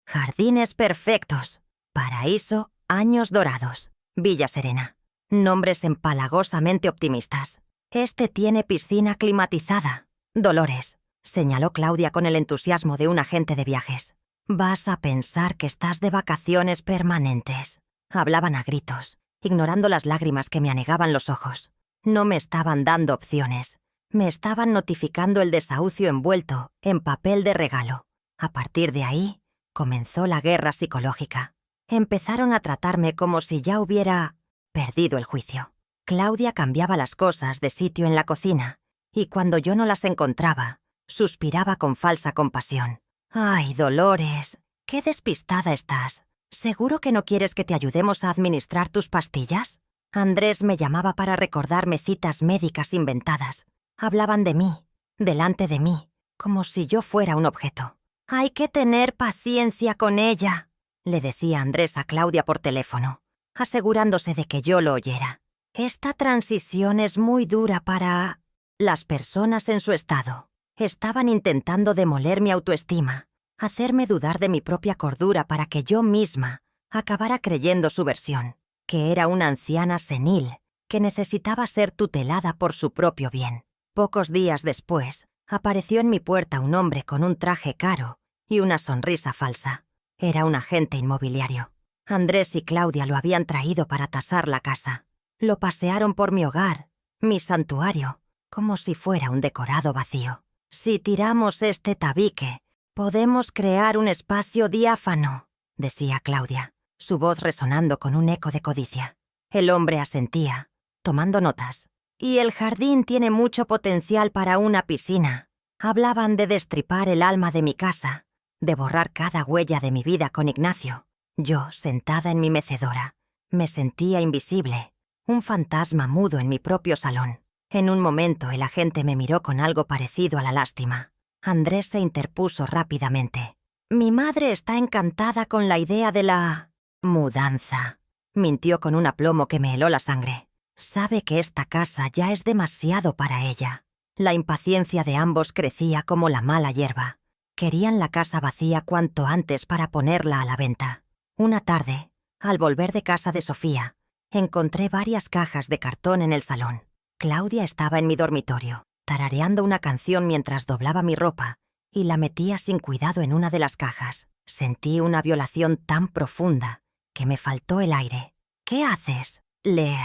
jardines perfectos, paraíso, años dorados, Villa Serena. Nombres empalagosamente optimistas. «Este tiene piscina climatizada. Dolores», señaló Claudia con el entusiasmo de un agente de viajes. «Vas a pensar que estás de vacaciones permanentes». Hablaban a gritos, ignorando las lágrimas que me anegaban los ojos. No me estaban dando opciones. Me estaban notificando el desahucio envuelto en papel de regalo. A partir de ahí, comenzó la guerra psicológica. Empezaron a tratarme como si ya hubiera perdido el juicio. Claudia cambiaba las cosas de sitio en la cocina, y cuando yo no las encontraba, suspiraba con falsa compasión. «Ay, Dolores, qué despistada estás. ¿Seguro que no quieres que te ayudemos a administrar tus pastillas?» Andrés me llamaba para recordarme citas médicas inventadas. Hablaban de mí, delante de mí, como si yo fuera un objeto. «Hay que tener paciencia con ella», le decía Andrés a Claudia por teléfono, asegurándose de que yo lo oyera. «Esta transición es muy dura para...». Las personas en su estado estaban intentando demoler mi autoestima, hacerme dudar de mi propia cordura para que yo misma acabara creyendo su versión, que era una anciana senil que necesitaba ser tutelada por su propio bien. Pocos días después, apareció en mi puerta un hombre con un traje caro y una sonrisa falsa. Era un agente inmobiliario. Andrés y Claudia lo habían traído para tasar la casa. Lo pasearon por mi hogar, mi santuario, como si fuera un decorado vacío. «Si tiramos este tabique, podemos crear un espacio diáfano», decía Claudia, su voz resonando con un eco de codicia. El hombre asentía, tomando notas. «Y el jardín tiene mucho potencial para una piscina». Hablaban de destripar el alma de mi casa, de borrar cada huella de mi vida con Ignacio. Yo, sentada en mi mecedora, me sentía invisible, un fantasma mudo en mi propio salón. En un momento el agente me miró con algo parecido a la lástima. Andrés se interpuso rápidamente. «Mi madre está encantada con la idea de la mudanza», mintió con un aplomo que me heló la sangre. «Sabe que esta casa ya es demasiado para ella». La impaciencia de ambos crecía como la mala hierba. Querían la casa vacía cuanto antes para ponerla a la venta. Una tarde, al volver de casa de Sofía, encontré varias cajas de cartón en el salón. Claudia estaba en mi dormitorio, tarareando una canción mientras doblaba mi ropa y la metía sin cuidado en una de las cajas. Sentí una violación tan profunda que me faltó el aire. «¿Qué haces?», le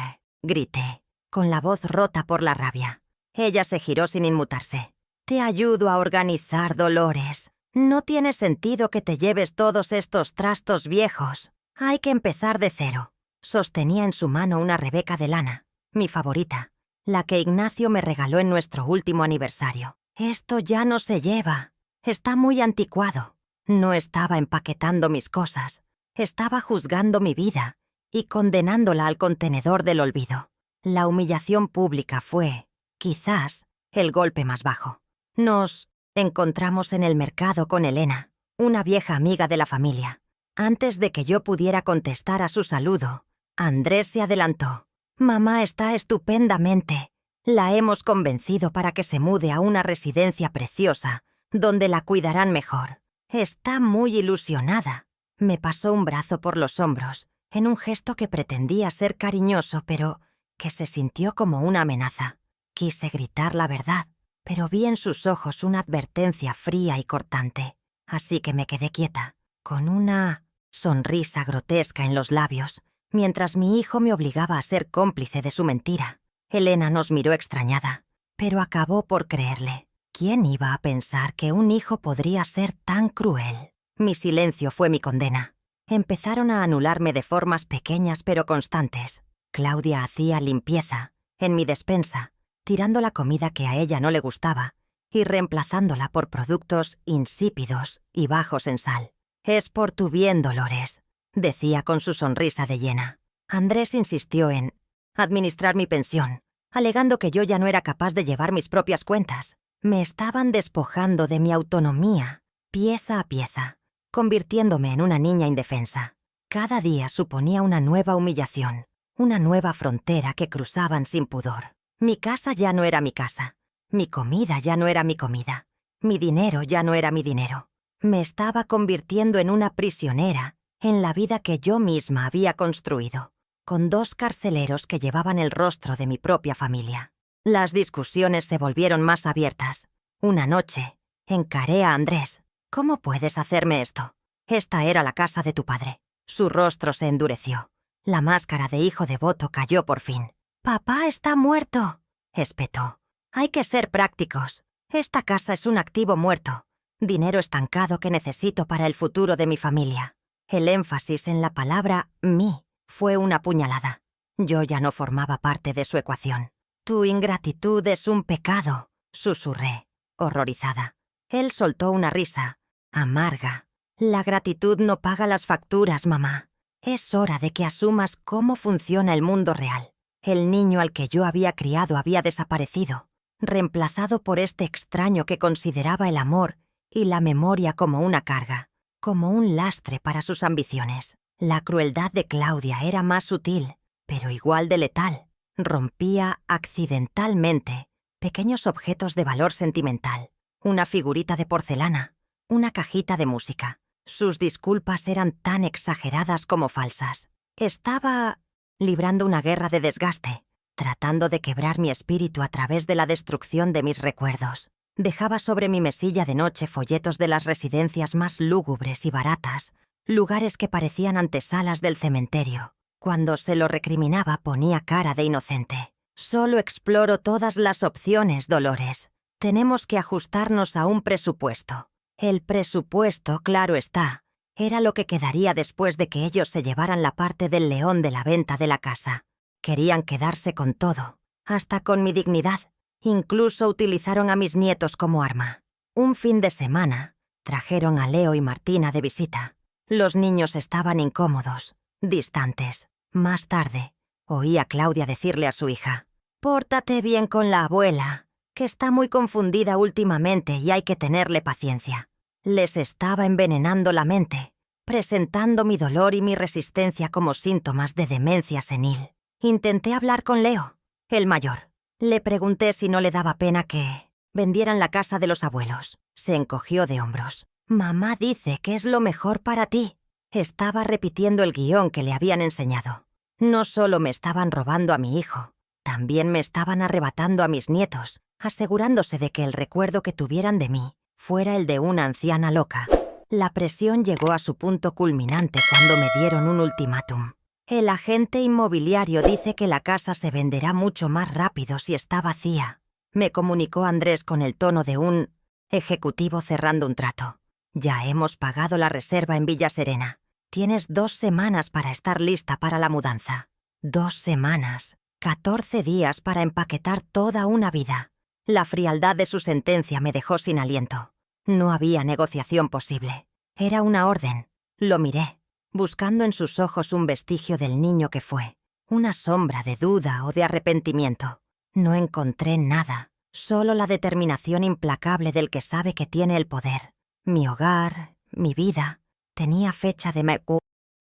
grité, con la voz rota por la rabia. Ella se giró sin inmutarse. «Te ayudo a organizar, Dolores. No tiene sentido que te lleves todos estos trastos viejos. Hay que empezar de cero». Sostenía en su mano una rebeca de lana, mi favorita, la que Ignacio me regaló en nuestro último aniversario. «Esto ya no se lleva. Está muy anticuado». No estaba empaquetando mis cosas. Estaba juzgando mi vida y condenándola al contenedor del olvido. La humillación pública fue, quizás, el golpe más bajo. Nos encontramos en el mercado con Elena, una vieja amiga de la familia. Antes de que yo pudiera contestar a su saludo, Andrés se adelantó. «Mamá está estupendamente. La hemos convencido para que se mude a una residencia preciosa donde la cuidarán mejor. Está muy ilusionada. Me pasó un brazo por los hombros, en un gesto que pretendía ser cariñoso, pero que se sintió como una amenaza. Quise gritar la verdad, pero vi en sus ojos una advertencia fría y cortante. Así que me quedé quieta, con una sonrisa grotesca en los labios, mientras mi hijo me obligaba a ser cómplice de su mentira. Elena nos miró extrañada, pero acabó por creerle. ¿Quién iba a pensar que un hijo podría ser tan cruel? Mi silencio fue mi condena. Empezaron a anularme de formas pequeñas pero constantes. Claudia hacía limpieza en mi despensa, tirando la comida que a ella no le gustaba y reemplazándola por productos insípidos y bajos en sal. «Es por tu bien, Dolores», decía con su sonrisa de hiena. Andrés insistió en administrar mi pensión, alegando que yo ya no era capaz de llevar mis propias cuentas. Me estaban despojando de mi autonomía, pieza a pieza, convirtiéndome en una niña indefensa. Cada día suponía una nueva humillación, una nueva frontera que cruzaban sin pudor. Mi casa ya no era mi casa, mi comida ya no era mi comida, mi dinero ya no era mi dinero. Me estaba convirtiendo en una prisionera en la vida que yo misma había construido, con 2 carceleros que llevaban el rostro de mi propia familia. Las discusiones se volvieron más abiertas. Una noche, encaré a Andrés. «¿Cómo puedes hacerme esto? Esta era la casa de tu padre». Su rostro se endureció. La máscara de hijo devoto cayó por fin. «Papá está muerto», espetó. «Hay que ser prácticos. Esta casa es un activo muerto. Dinero estancado que necesito para el futuro de mi familia». El énfasis en la palabra «mí» fue una puñalada. Yo ya no formaba parte de su ecuación. «Tu ingratitud es un pecado», susurré, horrorizada. Él soltó una risa, amarga. «La gratitud no paga las facturas, mamá. Es hora de que asumas cómo funciona el mundo real». El niño al que yo había criado había desaparecido, reemplazado por este extraño que consideraba el amor y la memoria como una carga, como un lastre para sus ambiciones. La crueldad de Claudia era más sutil, pero igual de letal. Rompía accidentalmente pequeños objetos de valor sentimental, una figurita de porcelana, una cajita de música. Sus disculpas eran tan exageradas como falsas. Estaba librando una guerra de desgaste, tratando de quebrar mi espíritu a través de la destrucción de mis recuerdos. Dejaba sobre mi mesilla de noche folletos de las residencias más lúgubres y baratas, lugares que parecían antesalas del cementerio. Cuando se lo recriminaba ponía cara de inocente. «Solo exploro todas las opciones, Dolores. Tenemos que ajustarnos a un presupuesto». El presupuesto, claro está, era lo que quedaría después de que ellos se llevaran la parte del león de la venta de la casa. Querían quedarse con todo, hasta con mi dignidad. Incluso utilizaron a mis nietos como arma. Un fin de semana, trajeron a Leo y Martina de visita. Los niños estaban incómodos, distantes. Más tarde, oí a Claudia decirle a su hija: «Pórtate bien con la abuela, que está muy confundida últimamente y hay que tenerle paciencia». Les estaba envenenando la mente, presentando mi dolor y mi resistencia como síntomas de demencia senil. Intenté hablar con Leo, el mayor. Le pregunté si no le daba pena que vendieran la casa de los abuelos. Se encogió de hombros. «Mamá dice que es lo mejor para ti». Estaba repitiendo el guión que le habían enseñado. No solo me estaban robando a mi hijo, también me estaban arrebatando a mis nietos, asegurándose de que el recuerdo que tuvieran de mí fuera el de una anciana loca. La presión llegó a su punto culminante cuando me dieron un ultimátum. «El agente inmobiliario dice que la casa se venderá mucho más rápido si está vacía», me comunicó Andrés con el tono de un ejecutivo cerrando un trato. «Ya hemos pagado la reserva en Villa Serena. Tienes 2 semanas para estar lista para la mudanza». 2 semanas, 14 días para empaquetar toda una vida. La frialdad de su sentencia me dejó sin aliento. No había negociación posible. Era una orden. Lo miré, buscando en sus ojos un vestigio del niño que fue, una sombra de duda o de arrepentimiento. No encontré nada, solo la determinación implacable del que sabe que tiene el poder. Mi hogar, mi vida, tenía fecha de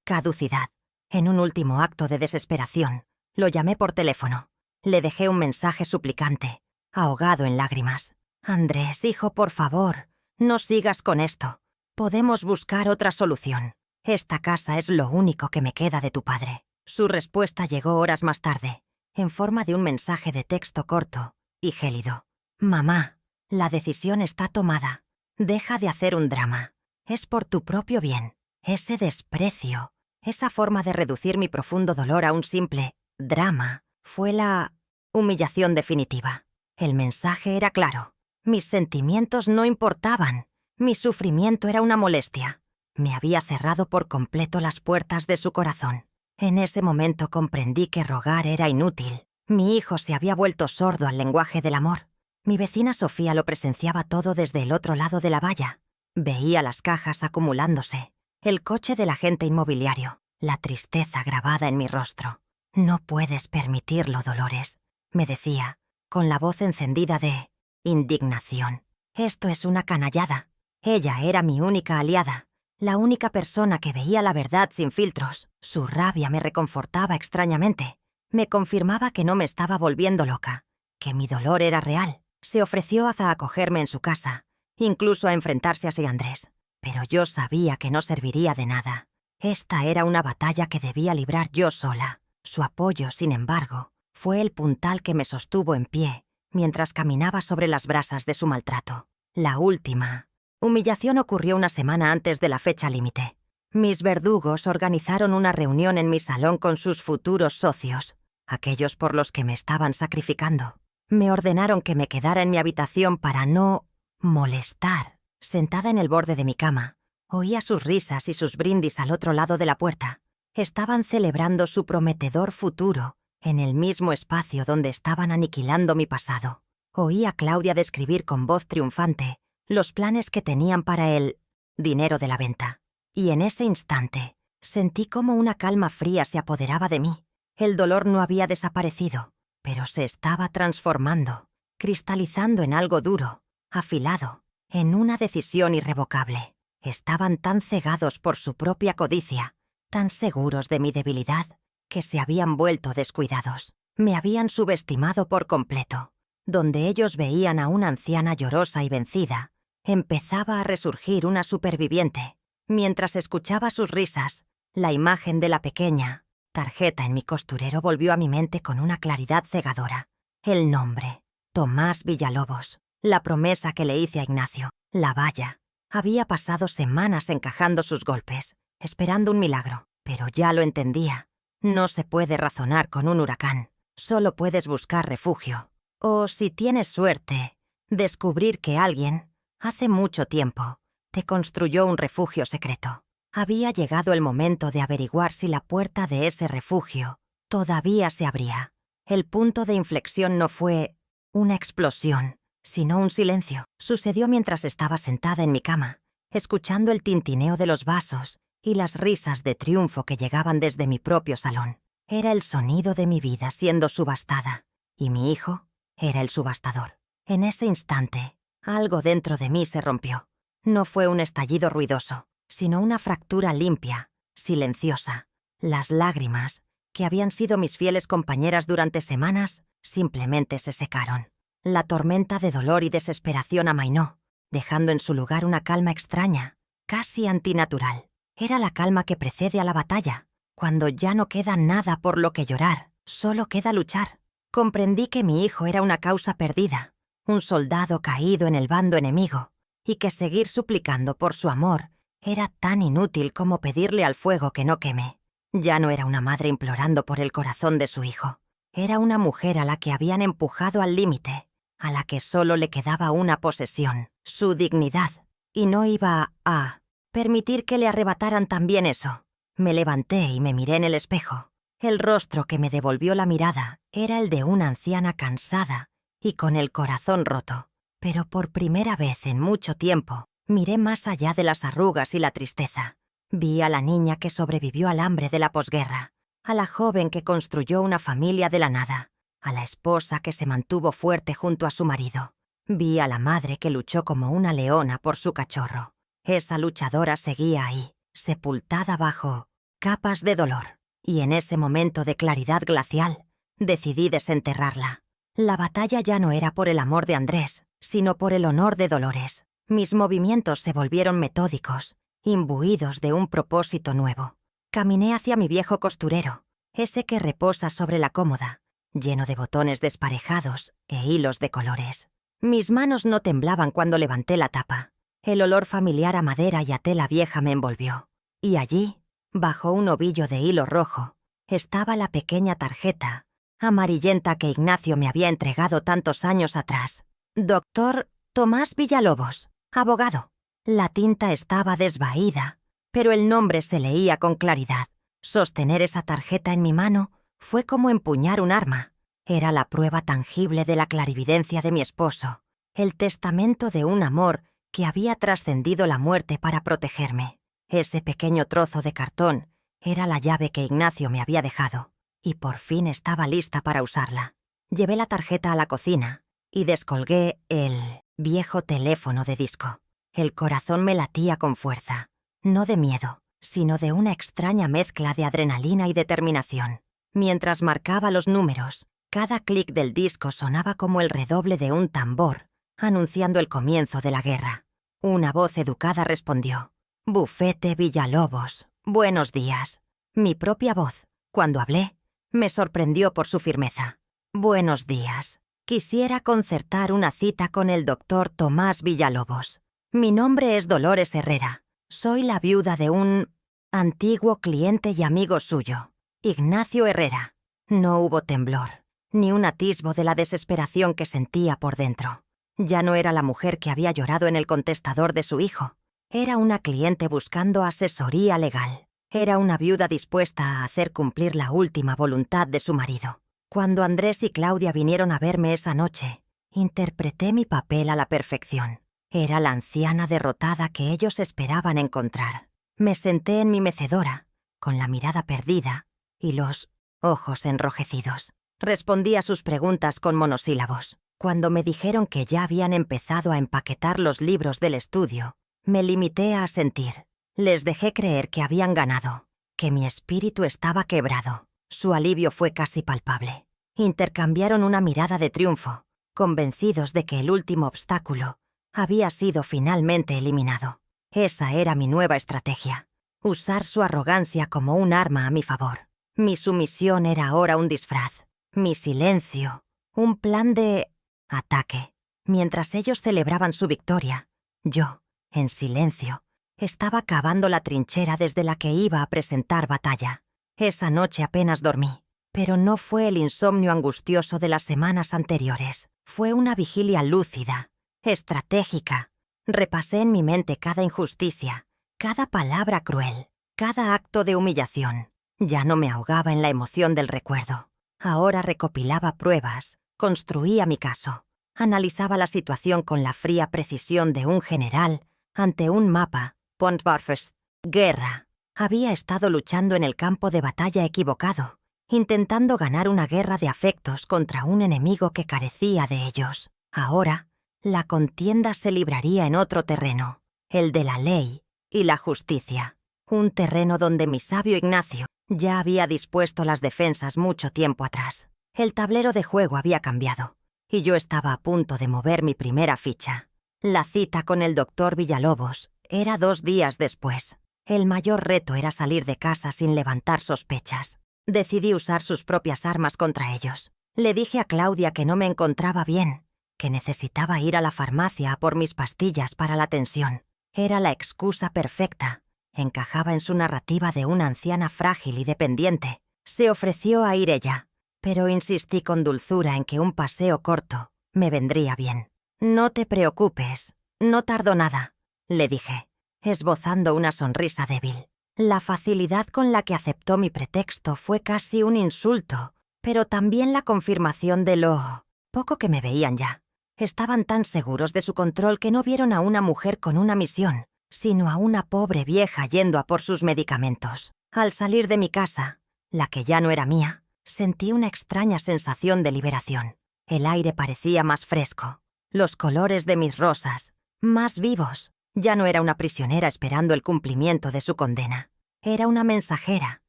caducidad. En un último acto de desesperación, lo llamé por teléfono. Le dejé un mensaje suplicante, ahogado en lágrimas. «Andrés, hijo, por favor, No sigas con esto. Podemos buscar otra solución. Esta casa es lo único que me queda de tu padre. Su respuesta llegó horas más tarde, en forma de un mensaje de texto corto y gélido. Mamá, la decisión está tomada. Deja de hacer un drama. Es por tu propio bien. Ese desprecio, esa forma de reducir mi profundo dolor a un simple drama, fue la humillación definitiva. El mensaje era claro. Mis sentimientos no importaban. Mi sufrimiento era una molestia. Me había cerrado por completo las puertas de su corazón. En ese momento comprendí que rogar era inútil. Mi hijo se había vuelto sordo al lenguaje del amor. Mi vecina Sofía lo presenciaba todo desde el otro lado de la valla. Veía las cajas acumulándose, el coche del agente inmobiliario, la tristeza grabada en mi rostro. No puedes permitirlo, Dolores, me decía, con la voz encendida de indignación. Esto es una canallada. Ella era mi única aliada, la única persona que veía la verdad sin filtros. Su rabia me reconfortaba extrañamente. Me confirmaba que no me estaba volviendo loca, que mi dolor era real. Se ofreció a acogerme en su casa, incluso a enfrentarse a Sir Andrés. Pero yo sabía que no serviría de nada. Esta era una batalla que debía librar yo sola. Su apoyo, sin embargo, fue el puntal que me sostuvo en pie mientras caminaba sobre las brasas de su maltrato. La última humillación ocurrió una semana antes de la fecha límite. Mis verdugos organizaron una reunión en mi salón con sus futuros socios, aquellos por los que me estaban sacrificando. Me ordenaron que me quedara en mi habitación para no molestar. Sentada en el borde de mi cama, oía sus risas y sus brindis al otro lado de la puerta. Estaban celebrando su prometedor futuro en el mismo espacio donde estaban aniquilando mi pasado. Oí a Claudia describir con voz triunfante los planes que tenían para el dinero de la venta. Y en ese instante sentí como una calma fría se apoderaba de mí. El dolor no había desaparecido, pero se estaba transformando, cristalizando en algo duro, afilado, en una decisión irrevocable. Estaban tan cegados por su propia codicia, tan seguros de mi debilidad, que se habían vuelto descuidados. Me habían subestimado por completo. Donde ellos veían a una anciana llorosa y vencida, empezaba a resurgir una superviviente. Mientras escuchaba sus risas, la imagen de la pequeña tarjeta en mi costurero volvió a mi mente con una claridad cegadora. El nombre, Tomás Villalobos, la promesa que le hice a Ignacio, la valla. Había pasado semanas encajando sus golpes, esperando un milagro, pero ya lo entendía. No se puede razonar con un huracán, solo puedes buscar refugio. O, si tienes suerte, descubrir que alguien, hace mucho tiempo, te construyó un refugio secreto. Había llegado el momento de averiguar si la puerta de ese refugio todavía se abría. El punto de inflexión no fue una explosión, sino un silencio. Sucedió mientras estaba sentada en mi cama, escuchando el tintineo de los vasos y las risas de triunfo que llegaban desde mi propio salón. Era el sonido de mi vida siendo subastada, y mi hijo era el subastador. En ese instante, algo dentro de mí se rompió. No fue un estallido ruidoso, sino una fractura limpia, silenciosa. Las lágrimas, que habían sido mis fieles compañeras durante semanas, simplemente se secaron. La tormenta de dolor y desesperación amainó, dejando en su lugar una calma extraña, casi antinatural. Era la calma que precede a la batalla, cuando ya no queda nada por lo que llorar, solo queda luchar. Comprendí que mi hijo era una causa perdida, un soldado caído en el bando enemigo, y que seguir suplicando por su amor era tan inútil como pedirle al fuego que no queme. Ya no era una madre implorando por el corazón de su hijo. Era una mujer a la que habían empujado al límite, a la que solo le quedaba una posesión, su dignidad, y no iba a permitir que le arrebataran también eso. Me levanté y me miré en el espejo. El rostro que me devolvió la mirada era el de una anciana cansada y con el corazón roto. Pero por primera vez en mucho tiempo, miré más allá de las arrugas y la tristeza. Vi a la niña que sobrevivió al hambre de la posguerra, a la joven que construyó una familia de la nada, a la esposa que se mantuvo fuerte junto a su marido. Vi a la madre que luchó como una leona por su cachorro. Esa luchadora seguía ahí, sepultada bajo capas de dolor. Y en ese momento de claridad glacial, decidí desenterrarla. La batalla ya no era por el amor de Andrés, sino por el honor de Dolores. Mis movimientos se volvieron metódicos, imbuidos de un propósito nuevo. Caminé hacia mi viejo costurero, ese que reposa sobre la cómoda, lleno de botones desparejados e hilos de colores. Mis manos no temblaban cuando levanté la tapa. El olor familiar a madera y a tela vieja me envolvió. Y allí, bajo un ovillo de hilo rojo, estaba la pequeña tarjeta amarillenta que Ignacio me había entregado tantos años atrás. Doctor Tomás Villalobos, abogado. La tinta estaba desvaída, pero el nombre se leía con claridad. Sostener esa tarjeta en mi mano fue como empuñar un arma. Era la prueba tangible de la clarividencia de mi esposo, el testamento de un amor que había trascendido la muerte para protegerme. Ese pequeño trozo de cartón era la llave que Ignacio me había dejado, y por fin estaba lista para usarla. Llevé la tarjeta a la cocina y descolgué el viejo teléfono de disco. El corazón me latía con fuerza, no de miedo, sino de una extraña mezcla de adrenalina y determinación. Mientras marcaba los números, cada clic del disco sonaba como el redoble de un tambor, anunciando el comienzo de la guerra. Una voz educada respondió: «Bufete Villalobos, buenos días». Mi propia voz, cuando hablé, me sorprendió por su firmeza. «Buenos días. Quisiera concertar una cita con el doctor Tomás Villalobos. Mi nombre es Dolores Herrera. Soy la viuda de un antiguo cliente y amigo suyo, Ignacio Herrera». No hubo temblor, ni un atisbo de la desesperación que sentía por dentro. Ya no era la mujer que había llorado en el contestador de su hijo. Era una cliente buscando asesoría legal. Era una viuda dispuesta a hacer cumplir la última voluntad de su marido. Cuando Andrés y Claudia vinieron a verme esa noche, interpreté mi papel a la perfección. Era la anciana derrotada que ellos esperaban encontrar. Me senté en mi mecedora, con la mirada perdida y los ojos enrojecidos. Respondí a sus preguntas con monosílabos. Cuando me dijeron que ya habían empezado a empaquetar los libros del estudio, me limité a asentir. Les dejé creer que habían ganado, que mi espíritu estaba quebrado. Su alivio fue casi palpable. Intercambiaron una mirada de triunfo, convencidos de que el último obstáculo había sido finalmente eliminado. Esa era mi nueva estrategia: usar su arrogancia como un arma a mi favor. Mi sumisión era ahora un disfraz, mi silencio, un plan de ataque. Mientras ellos celebraban su victoria, yo, en silencio, estaba cavando la trinchera desde la que iba a presentar batalla. Esa noche apenas dormí, pero no fue el insomnio angustioso de las semanas anteriores. Fue una vigilia lúcida, estratégica. Repasé en mi mente cada injusticia, cada palabra cruel, cada acto de humillación. Ya no me ahogaba en la emoción del recuerdo. Ahora recopilaba pruebas, construía mi caso, analizaba la situación con la fría precisión de un general ante un mapa. Pontvarfest. Guerra. Había estado luchando en el campo de batalla equivocado, intentando ganar una guerra de afectos contra un enemigo que carecía de ellos. Ahora, la contienda se libraría en otro terreno, el de la ley y la justicia. Un terreno donde mi sabio Ignacio ya había dispuesto las defensas mucho tiempo atrás. El tablero de juego había cambiado, y yo estaba a punto de mover mi primera ficha. La cita con el doctor Villalobos era 2 días después. El mayor reto era salir de casa sin levantar sospechas. Decidí usar sus propias armas contra ellos. Le dije a Claudia que no me encontraba bien, que necesitaba ir a la farmacia a por mis pastillas para la tensión. Era la excusa perfecta. Encajaba en su narrativa de una anciana frágil y dependiente. Se ofreció a ir ella, pero insistí con dulzura en que un paseo corto me vendría bien. «No te preocupes, no tardo nada», le dije, esbozando una sonrisa débil. La facilidad con la que aceptó mi pretexto fue casi un insulto, pero también la confirmación de lo poco que me veían ya. Estaban tan seguros de su control que no vieron a una mujer con una misión, sino a una pobre vieja yendo a por sus medicamentos. Al salir de mi casa, la que ya no era mía, sentí una extraña sensación de liberación. El aire parecía más fresco. Los colores de mis rosas, más vivos. Ya no era una prisionera esperando el cumplimiento de su condena. Era una mensajera,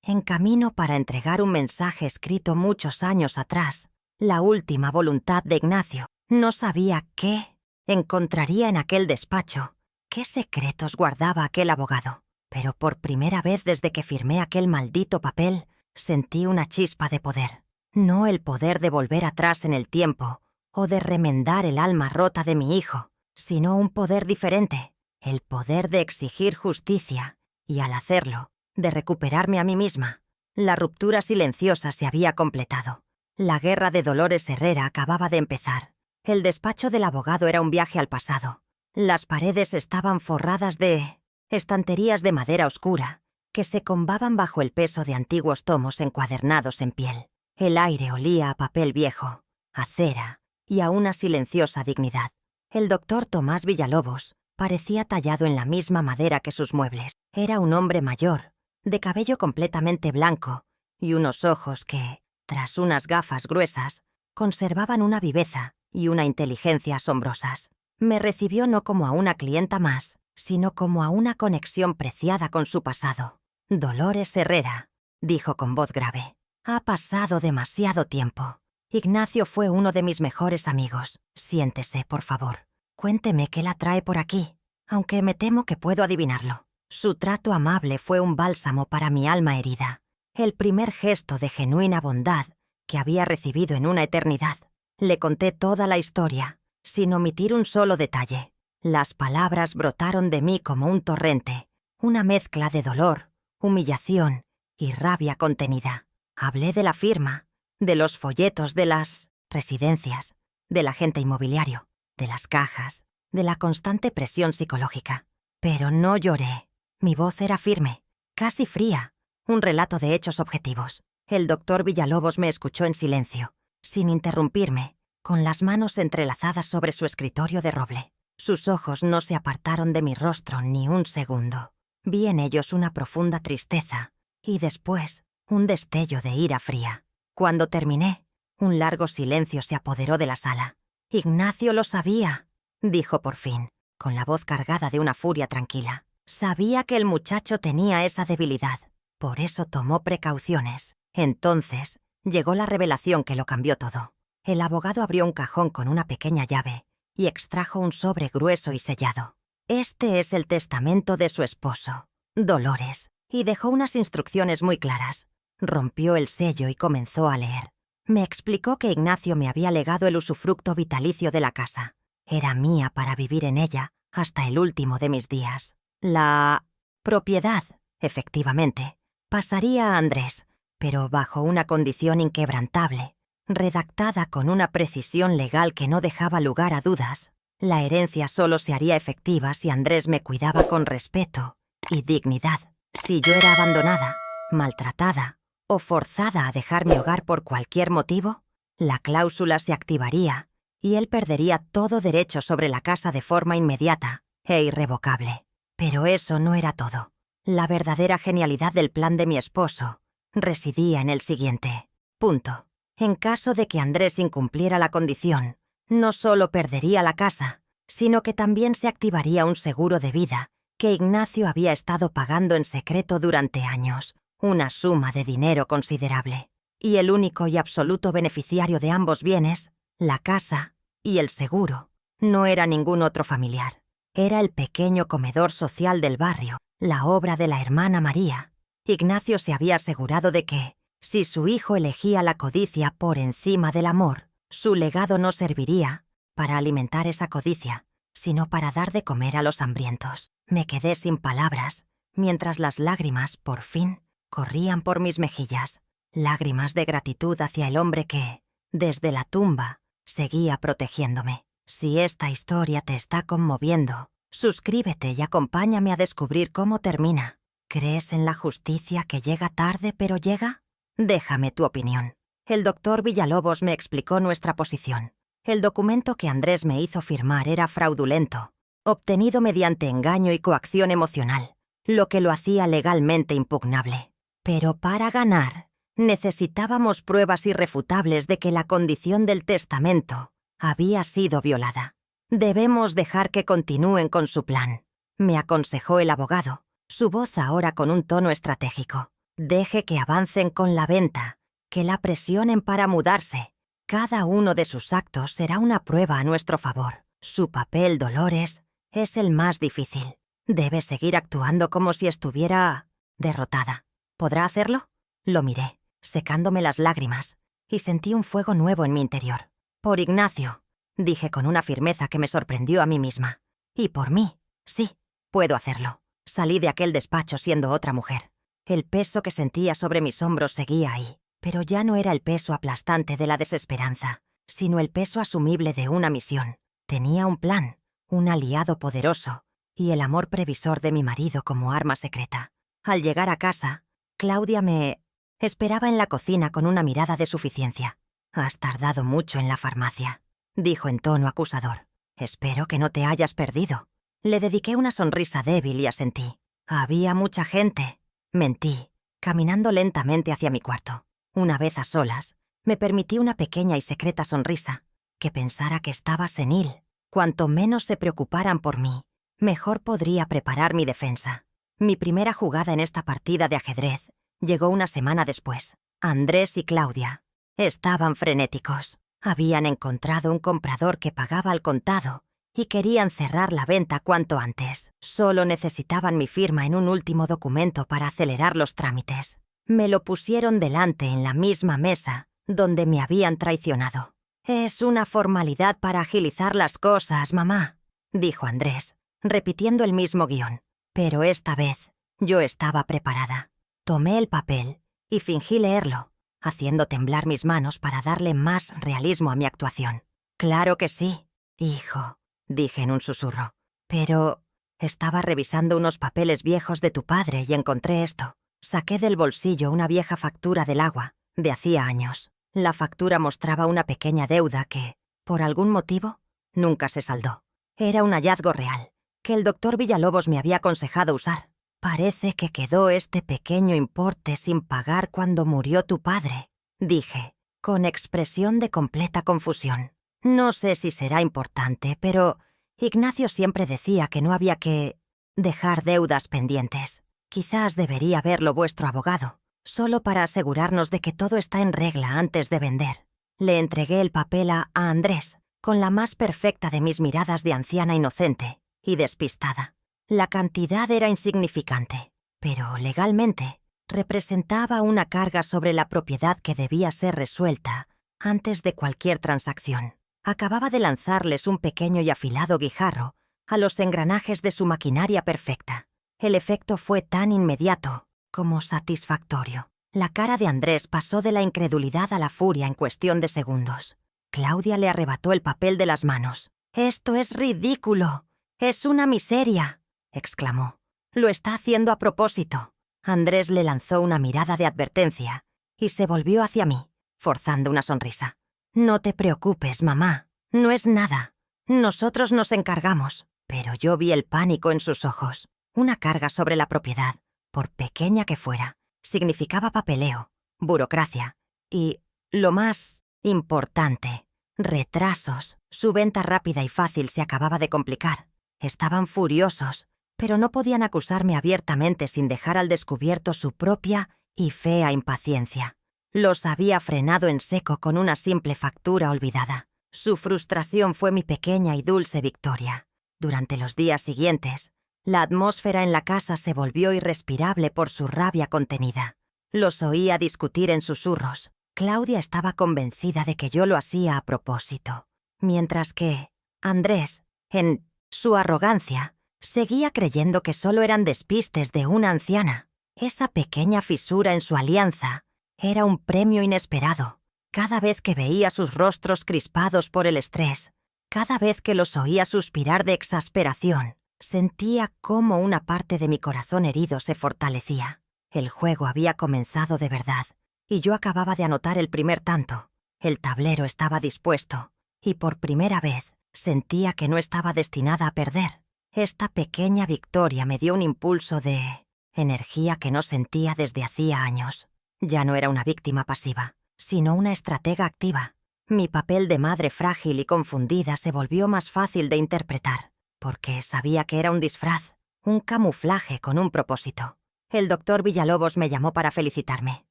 en camino para entregar un mensaje escrito muchos años atrás. La última voluntad de Ignacio. No sabía qué Encontraría en aquel despacho qué secretos guardaba aquel abogado. Pero por primera vez desde que firmé aquel maldito papel, sentí una chispa de poder. No el poder de volver atrás en el tiempo o de remendar el alma rota de mi hijo, sino un poder diferente, el poder de exigir justicia y, al hacerlo, de recuperarme a mí misma. La ruptura silenciosa se había completado. La guerra de Dolores Herrera acababa de empezar. El despacho del abogado era un viaje al pasado. Las paredes estaban forradas de estanterías de madera oscura que se combaban bajo el peso de antiguos tomos encuadernados en piel. El aire olía a papel viejo, a cera y a una silenciosa dignidad. El doctor Tomás Villalobos parecía tallado en la misma madera que sus muebles. Era un hombre mayor, de cabello completamente blanco y unos ojos que, tras unas gafas gruesas, conservaban una viveza y una inteligencia asombrosas. Me recibió no como a una clienta más, sino como a una conexión preciada con su pasado. «Dolores Herrera», dijo con voz grave, «ha pasado demasiado tiempo. Ignacio fue uno de mis mejores amigos. Siéntese, por favor. Cuénteme qué la trae por aquí, aunque me temo que puedo adivinarlo». Su trato amable fue un bálsamo para mi alma herida, el primer gesto de genuina bondad que había recibido en una eternidad. Le conté toda la historia, sin omitir un solo detalle. Las palabras brotaron de mí como un torrente, una mezcla de dolor, humillación y rabia contenida. Hablé de la firma, de los folletos de las residencias, del agente inmobiliario, de las cajas, de la constante presión psicológica. Pero no lloré. Mi voz era firme, casi fría, un relato de hechos objetivos. El doctor Villalobos me escuchó en silencio, sin interrumpirme, con las manos entrelazadas sobre su escritorio de roble. Sus ojos no se apartaron de mi rostro ni un segundo. Vi en ellos una profunda tristeza y después un destello de ira fría. Cuando terminé, un largo silencio se apoderó de la sala. «Ignacio lo sabía», dijo por fin, con la voz cargada de una furia tranquila. «Sabía que el muchacho tenía esa debilidad. Por eso tomó precauciones. Entonces llegó la revelación que lo cambió todo». El abogado abrió un cajón con una pequeña llave y extrajo un sobre grueso y sellado. «Este es el testamento de su esposo, Dolores», y dejó unas instrucciones muy claras. Rompió el sello y comenzó a leer. Me explicó que Ignacio me había legado el usufructo vitalicio de la casa. Era mía para vivir en ella hasta el último de mis días. La propiedad, efectivamente, pasaría a Andrés, pero bajo una condición inquebrantable, redactada con una precisión legal que no dejaba lugar a dudas. La herencia solo se haría efectiva si Andrés me cuidaba con respeto y dignidad. Si yo era abandonada, maltratada o forzada a dejar mi hogar por cualquier motivo, la cláusula se activaría y él perdería todo derecho sobre la casa de forma inmediata e irrevocable. Pero eso no era todo. La verdadera genialidad del plan de mi esposo residía en el siguiente punto. En caso de que Andrés incumpliera la condición, no solo perdería la casa, sino que también se activaría un seguro de vida que Ignacio había estado pagando en secreto durante años, una suma de dinero considerable. Y el único y absoluto beneficiario de ambos bienes, la casa y el seguro, no era ningún otro familiar. Era el pequeño comedor social del barrio, la obra de la hermana María. Ignacio se había asegurado de que, si su hijo elegía la codicia por encima del amor, su legado no serviría para alimentar esa codicia, sino para dar de comer a los hambrientos. Me quedé sin palabras, mientras las lágrimas, por fin, corrían por mis mejillas. Lágrimas de gratitud hacia el hombre que, desde la tumba, seguía protegiéndome. Si esta historia te está conmoviendo, suscríbete y acompáñame a descubrir cómo termina. ¿Crees en la justicia que llega tarde pero llega? Déjame tu opinión. El doctor Villalobos me explicó nuestra posición. El documento que Andrés me hizo firmar era fraudulento, obtenido mediante engaño y coacción emocional, lo que lo hacía legalmente impugnable. Pero para ganar, necesitábamos pruebas irrefutables de que la condición del testamento había sido violada. «Debemos dejar que continúen con su plan», me aconsejó el abogado, su voz ahora con un tono estratégico. «Deje que avancen con la venta, que la presionen para mudarse. Cada uno de sus actos será una prueba a nuestro favor. Su papel, Dolores, es el más difícil. Debe seguir actuando como si estuviera derrotada. ¿Podrá hacerlo? Lo miré, secándome las lágrimas, y sentí un fuego nuevo en mi interior. Por Ignacio, dije con una firmeza que me sorprendió a mí misma. Y por mí, sí, puedo hacerlo. Salí de aquel despacho siendo otra mujer. El peso que sentía sobre mis hombros seguía ahí, pero ya no era el peso aplastante de la desesperanza, sino el peso asumible de una misión. Tenía un plan, un aliado poderoso, y el amor previsor de mi marido como arma secreta. Al llegar a casa, Claudia me esperaba en la cocina con una mirada de suficiencia. «Has tardado mucho en la farmacia», dijo en tono acusador. «Espero que no te hayas perdido». Le dediqué una sonrisa débil y asentí. «Había mucha gente». Mentí, caminando lentamente hacia mi cuarto. Una vez a solas, me permití una pequeña y secreta sonrisa, que pensara que estaba senil. Cuanto menos se preocuparan por mí, mejor podría preparar mi defensa. Mi primera jugada en esta partida de ajedrez llegó una semana después. Andrés y Claudia estaban frenéticos. Habían encontrado un comprador que pagaba al contado y querían cerrar la venta cuanto antes. Solo necesitaban mi firma en un último documento para acelerar los trámites. Me lo pusieron delante en la misma mesa donde me habían traicionado. «Es una formalidad para agilizar las cosas, mamá», dijo Andrés, repitiendo el mismo guión. Pero esta vez yo estaba preparada. Tomé el papel y fingí leerlo, haciendo temblar mis manos para darle más realismo a mi actuación. «Claro que sí, hijo», dije en un susurro. «Pero estaba revisando unos papeles viejos de tu padre y encontré esto». Saqué del bolsillo una vieja factura del agua, de hacía años. La factura mostraba una pequeña deuda que, por algún motivo, nunca se saldó. Era un hallazgo real, que el doctor Villalobos me había aconsejado usar. «Parece que quedó este pequeño importe sin pagar cuando murió tu padre», dije, con expresión de completa confusión. «No sé si será importante, pero Ignacio siempre decía que no había que dejar deudas pendientes. Quizás debería verlo vuestro abogado, solo para asegurarnos de que todo está en regla antes de vender». Le entregué el papel a Andrés, con la más perfecta de mis miradas de anciana inocente y despistada. La cantidad era insignificante, pero legalmente representaba una carga sobre la propiedad que debía ser resuelta antes de cualquier transacción. Acababa de lanzarles un pequeño y afilado guijarro a los engranajes de su maquinaria perfecta. El efecto fue tan inmediato como satisfactorio. La cara de Andrés pasó de la incredulidad a la furia en cuestión de segundos. Claudia le arrebató el papel de las manos. «Esto es ridículo. Es una miseria», exclamó. «Lo está haciendo a propósito». Andrés le lanzó una mirada de advertencia y se volvió hacia mí, forzando una sonrisa. «No te preocupes, mamá. No es nada. Nosotros nos encargamos». Pero yo vi el pánico en sus ojos. Una carga sobre la propiedad, por pequeña que fuera, significaba papeleo, burocracia y, lo más importante, retrasos. Su venta rápida y fácil se acababa de complicar. Estaban furiosos, pero no podían acusarme abiertamente sin dejar al descubierto su propia y fea impaciencia. Los había frenado en seco con una simple factura olvidada. Su frustración fue mi pequeña y dulce victoria. Durante los días siguientes, la atmósfera en la casa se volvió irrespirable por su rabia contenida. Los oía discutir en susurros. Claudia estaba convencida de que yo lo hacía a propósito, mientras que Andrés, en su arrogancia, seguía creyendo que solo eran despistes de una anciana. Esa pequeña fisura en su alianza era un premio inesperado. Cada vez que veía sus rostros crispados por el estrés, cada vez que los oía suspirar de exasperación, sentía cómo una parte de mi corazón herido se fortalecía. El juego había comenzado de verdad, y yo acababa de anotar el primer tanto. El tablero estaba dispuesto, y por primera vez sentía que no estaba destinada a perder. Esta pequeña victoria me dio un impulso de energía que no sentía desde hacía años. Ya no era una víctima pasiva, sino una estratega activa. Mi papel de madre frágil y confundida se volvió más fácil de interpretar, porque sabía que era un disfraz, un camuflaje con un propósito. El doctor Villalobos me llamó para felicitarme.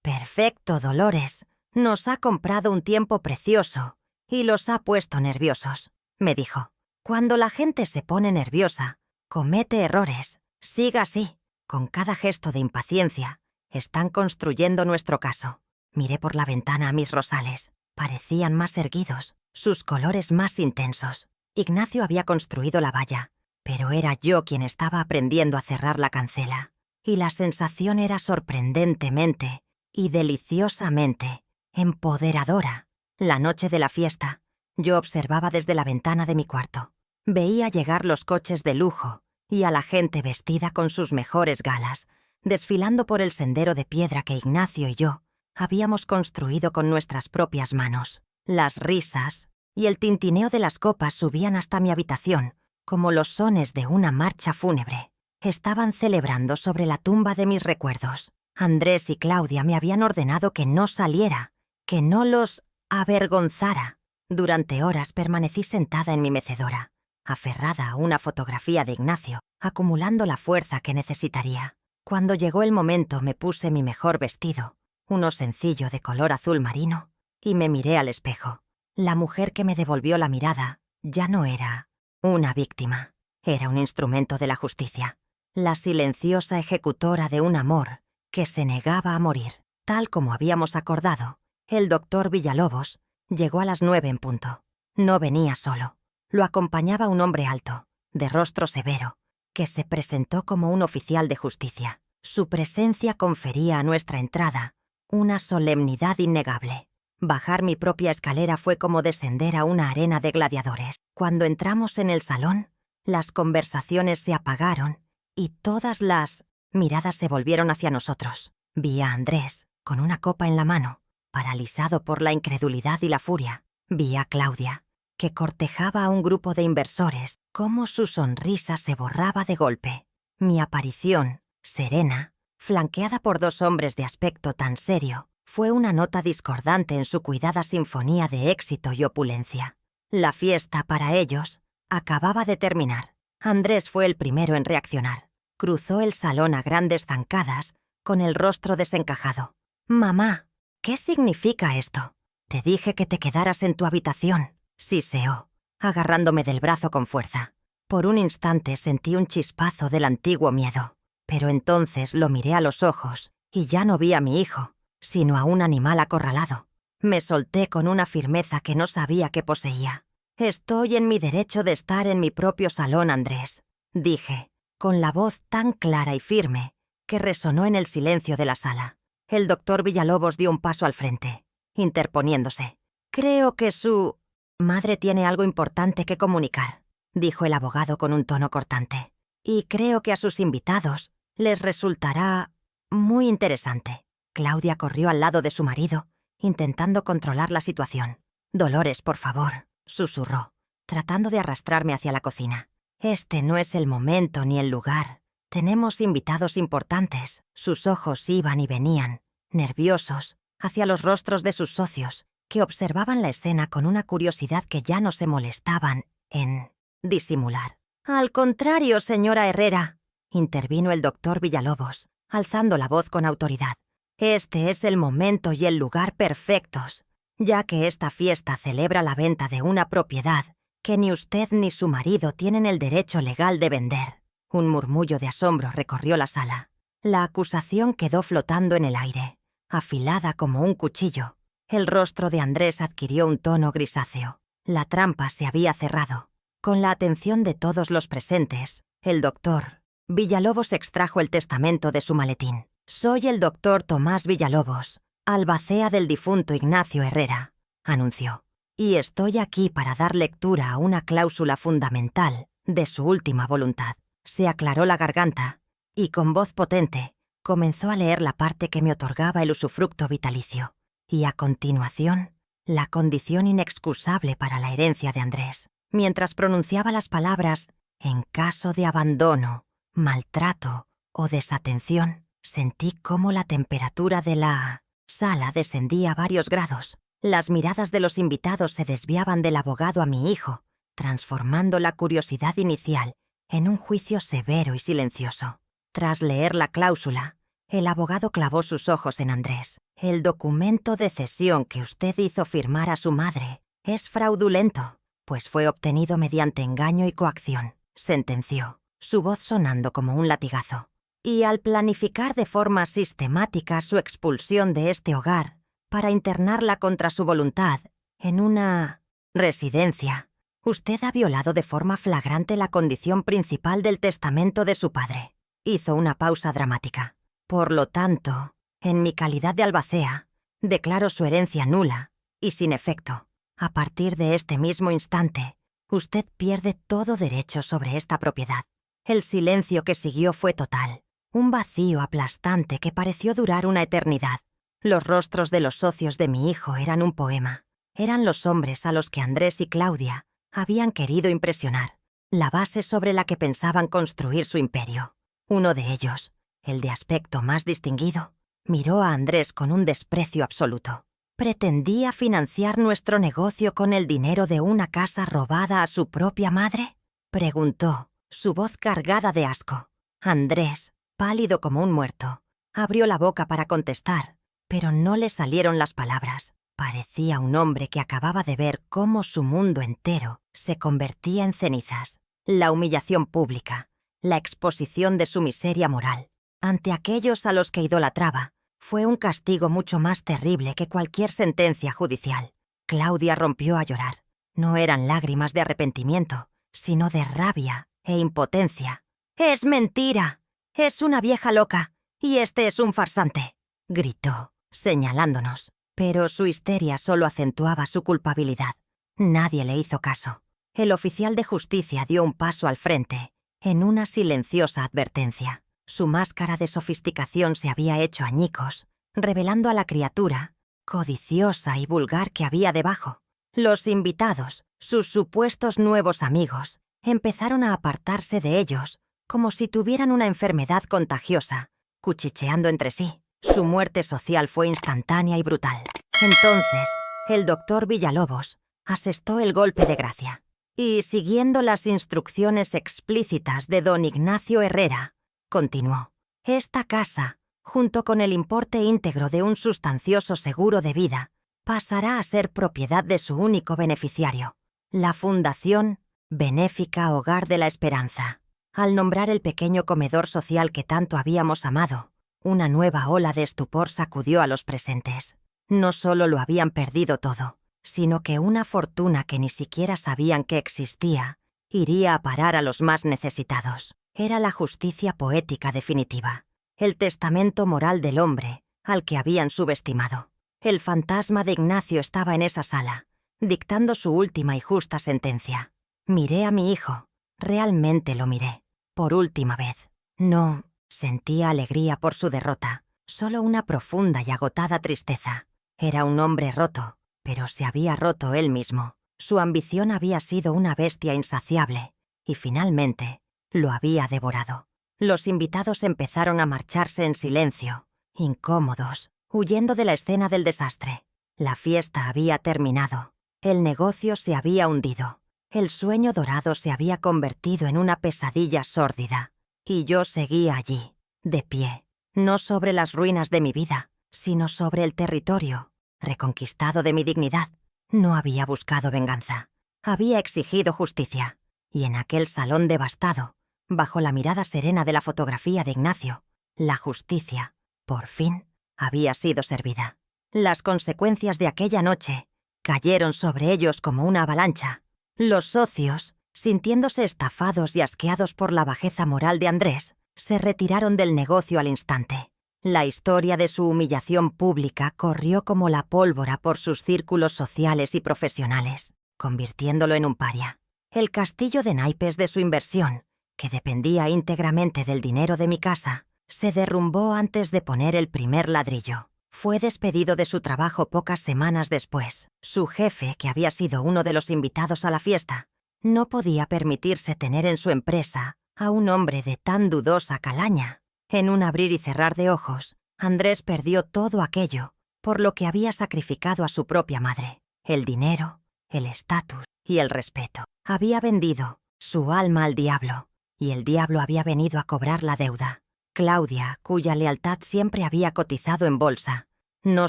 «Perfecto, Dolores. Nos ha comprado un tiempo precioso y los ha puesto nerviosos», me dijo. Cuando la gente se pone nerviosa, comete errores. Siga así. Con cada gesto de impaciencia, están construyendo nuestro caso. Miré por la ventana a mis rosales. Parecían más erguidos, sus colores más intensos. Ignacio había construido la valla, pero era yo quien estaba aprendiendo a cerrar la cancela. Y la sensación era sorprendentemente y deliciosamente empoderadora. La noche de la fiesta, yo observaba desde la ventana de mi cuarto. Veía llegar los coches de lujo y a la gente vestida con sus mejores galas, desfilando por el sendero de piedra que Ignacio y yo habíamos construido con nuestras propias manos. Las risas y el tintineo de las copas subían hasta mi habitación, como los sones de una marcha fúnebre. Estaban celebrando sobre la tumba de mis recuerdos. Andrés y Claudia me habían ordenado que no saliera, que no los avergonzara. Durante horas permanecí sentada en mi mecedora, aferrada a una fotografía de Ignacio, acumulando la fuerza que necesitaría. Cuando llegó el momento me puse mi mejor vestido, uno sencillo de color azul marino, y me miré al espejo. La mujer que me devolvió la mirada ya no era una víctima, era un instrumento de la justicia, la silenciosa ejecutora de un amor que se negaba a morir. Tal como habíamos acordado, el doctor Villalobos llegó a las 9 en punto. No venía solo. Lo acompañaba un hombre alto, de rostro severo, que se presentó como un oficial de justicia. Su presencia confería a nuestra entrada una solemnidad innegable. Bajar mi propia escalera fue como descender a una arena de gladiadores. Cuando entramos en el salón, las conversaciones se apagaron y todas las miradas se volvieron hacia nosotros. Vi a Andrés, con una copa en la mano, paralizado por la incredulidad y la furia. Vi a Claudia, que cortejaba a un grupo de inversores, cómo su sonrisa se borraba de golpe. Mi aparición, serena, flanqueada por dos hombres de aspecto tan serio, fue una nota discordante en su cuidada sinfonía de éxito y opulencia. La fiesta, para ellos, acababa de terminar. Andrés fue el primero en reaccionar. Cruzó el salón a grandes zancadas, con el rostro desencajado. «Mamá, ¿qué significa esto? Te dije que te quedaras en tu habitación», siseó, agarrándome del brazo con fuerza. Por un instante sentí un chispazo del antiguo miedo, pero entonces lo miré a los ojos y ya no vi a mi hijo, sino a un animal acorralado. Me solté con una firmeza que no sabía que poseía. «Estoy en mi derecho de estar en mi propio salón, Andrés», dije, con la voz tan clara y firme que resonó en el silencio de la sala. El doctor Villalobos dio un paso al frente, interponiéndose. «Creo que su madre tiene algo importante que comunicar», dijo el abogado con un tono cortante. «Y creo que a sus invitados les resultará muy interesante». Claudia corrió al lado de su marido, intentando controlar la situación. «Dolores, por favor», susurró, tratando de arrastrarme hacia la cocina. «Este no es el momento ni el lugar. Tenemos invitados importantes». Sus ojos iban y venían, nerviosos, hacia los rostros de sus socios, que observaban la escena con una curiosidad que ya no se molestaban en disimular. «Al contrario, señora Herrera», intervino el doctor Villalobos, alzando la voz con autoridad. «Este es el momento y el lugar perfectos, ya que esta fiesta celebra la venta de una propiedad que ni usted ni su marido tienen el derecho legal de vender». Un murmullo de asombro recorrió la sala. La acusación quedó flotando en el aire, afilada como un cuchillo. El rostro de Andrés adquirió un tono grisáceo. La trampa se había cerrado. Con la atención de todos los presentes, el doctor Villalobos extrajo el testamento de su maletín. «Soy el doctor Tomás Villalobos, albacea del difunto Ignacio Herrera», anunció. «Y estoy aquí para dar lectura a una cláusula fundamental de su última voluntad». Se aclaró la garganta y, con voz potente, comenzó a leer la parte que me otorgaba el usufructo vitalicio. Y a continuación, la condición inexcusable para la herencia de Andrés. Mientras pronunciaba las palabras «en caso de abandono, maltrato o desatención», sentí cómo la temperatura de la sala descendía varios grados. Las miradas de los invitados se desviaban del abogado a mi hijo, transformando la curiosidad inicial en un juicio severo y silencioso. Tras leer la cláusula, el abogado clavó sus ojos en Andrés. «El documento de cesión que usted hizo firmar a su madre es fraudulento», pues fue obtenido mediante engaño y coacción, sentenció, su voz sonando como un latigazo. Y al planificar de forma sistemática su expulsión de este hogar para internarla contra su voluntad en una residencia, usted ha violado de forma flagrante la condición principal del testamento de su padre. Hizo una pausa dramática. Por lo tanto, en mi calidad de albacea, declaro su herencia nula y sin efecto. A partir de este mismo instante, usted pierde todo derecho sobre esta propiedad. El silencio que siguió fue total, un vacío aplastante que pareció durar una eternidad. Los rostros de los socios de mi hijo eran un poema. Eran los hombres a los que Andrés y Claudia habían querido impresionar, la base sobre la que pensaban construir su imperio. Uno de ellos, el de aspecto más distinguido, miró a Andrés con un desprecio absoluto. ¿Pretendía financiar nuestro negocio con el dinero de una casa robada a su propia madre?, preguntó, su voz cargada de asco. Andrés, pálido como un muerto, abrió la boca para contestar, pero no le salieron las palabras. Parecía un hombre que acababa de ver cómo su mundo entero se convertía en cenizas. La humillación pública, la exposición de su miseria moral, ante aquellos a los que idolatraba, fue un castigo mucho más terrible que cualquier sentencia judicial. Claudia rompió a llorar. No eran lágrimas de arrepentimiento, sino de rabia e impotencia. «¡Es mentira! Es una vieja loca, y este es un farsante», gritó, señalándonos. Pero su histeria solo acentuaba su culpabilidad. Nadie le hizo caso. El oficial de justicia dio un paso al frente, en una silenciosa advertencia. Su máscara de sofisticación se había hecho añicos, revelando a la criatura codiciosa y vulgar que había debajo. Los invitados, sus supuestos nuevos amigos, empezaron a apartarse de ellos, como si tuvieran una enfermedad contagiosa, cuchicheando entre sí. Su muerte social fue instantánea y brutal. Entonces, el doctor Villalobos asestó el golpe de gracia y, siguiendo las instrucciones explícitas de don Ignacio Herrera, continuó: «Esta casa, junto con el importe íntegro de un sustancioso seguro de vida, pasará a ser propiedad de su único beneficiario, la Fundación Benéfica Hogar de la Esperanza». Al nombrar el pequeño comedor social que tanto habíamos amado, una nueva ola de estupor sacudió a los presentes. No solo lo habían perdido todo, sino que una fortuna que ni siquiera sabían que existía iría a parar a los más necesitados. Era la justicia poética definitiva, el testamento moral del hombre al que habían subestimado. El fantasma de Ignacio estaba en esa sala, dictando su última y justa sentencia. Miré a mi hijo, realmente lo miré, por última vez. No sentía alegría por su derrota, solo una profunda y agotada tristeza. Era un hombre roto, pero se había roto él mismo. Su ambición había sido una bestia insaciable, y finalmente lo había devorado. Los invitados empezaron a marcharse en silencio, incómodos, huyendo de la escena del desastre. La fiesta había terminado. El negocio se había hundido. El sueño dorado se había convertido en una pesadilla sórdida. Y yo seguía allí, de pie, no sobre las ruinas de mi vida, sino sobre el territorio, reconquistado de mi dignidad. No había buscado venganza. Había exigido justicia. Y en aquel salón devastado, bajo la mirada serena de la fotografía de Ignacio, la justicia, por fin, había sido servida. Las consecuencias de aquella noche cayeron sobre ellos como una avalancha. Los socios, sintiéndose estafados y asqueados por la bajeza moral de Andrés, se retiraron del negocio al instante. La historia de su humillación pública corrió como la pólvora por sus círculos sociales y profesionales, convirtiéndolo en un paria. El castillo de naipes de su inversión, que dependía íntegramente del dinero de mi casa, se derrumbó antes de poner el primer ladrillo. Fue despedido de su trabajo pocas semanas después. Su jefe, que había sido uno de los invitados a la fiesta, no podía permitirse tener en su empresa a un hombre de tan dudosa calaña. En un abrir y cerrar de ojos, Andrés perdió todo aquello por lo que había sacrificado a su propia madre: el dinero, el estatus y el respeto. Había vendido su alma al diablo, y el diablo había venido a cobrar la deuda. Claudia, cuya lealtad siempre había cotizado en bolsa, no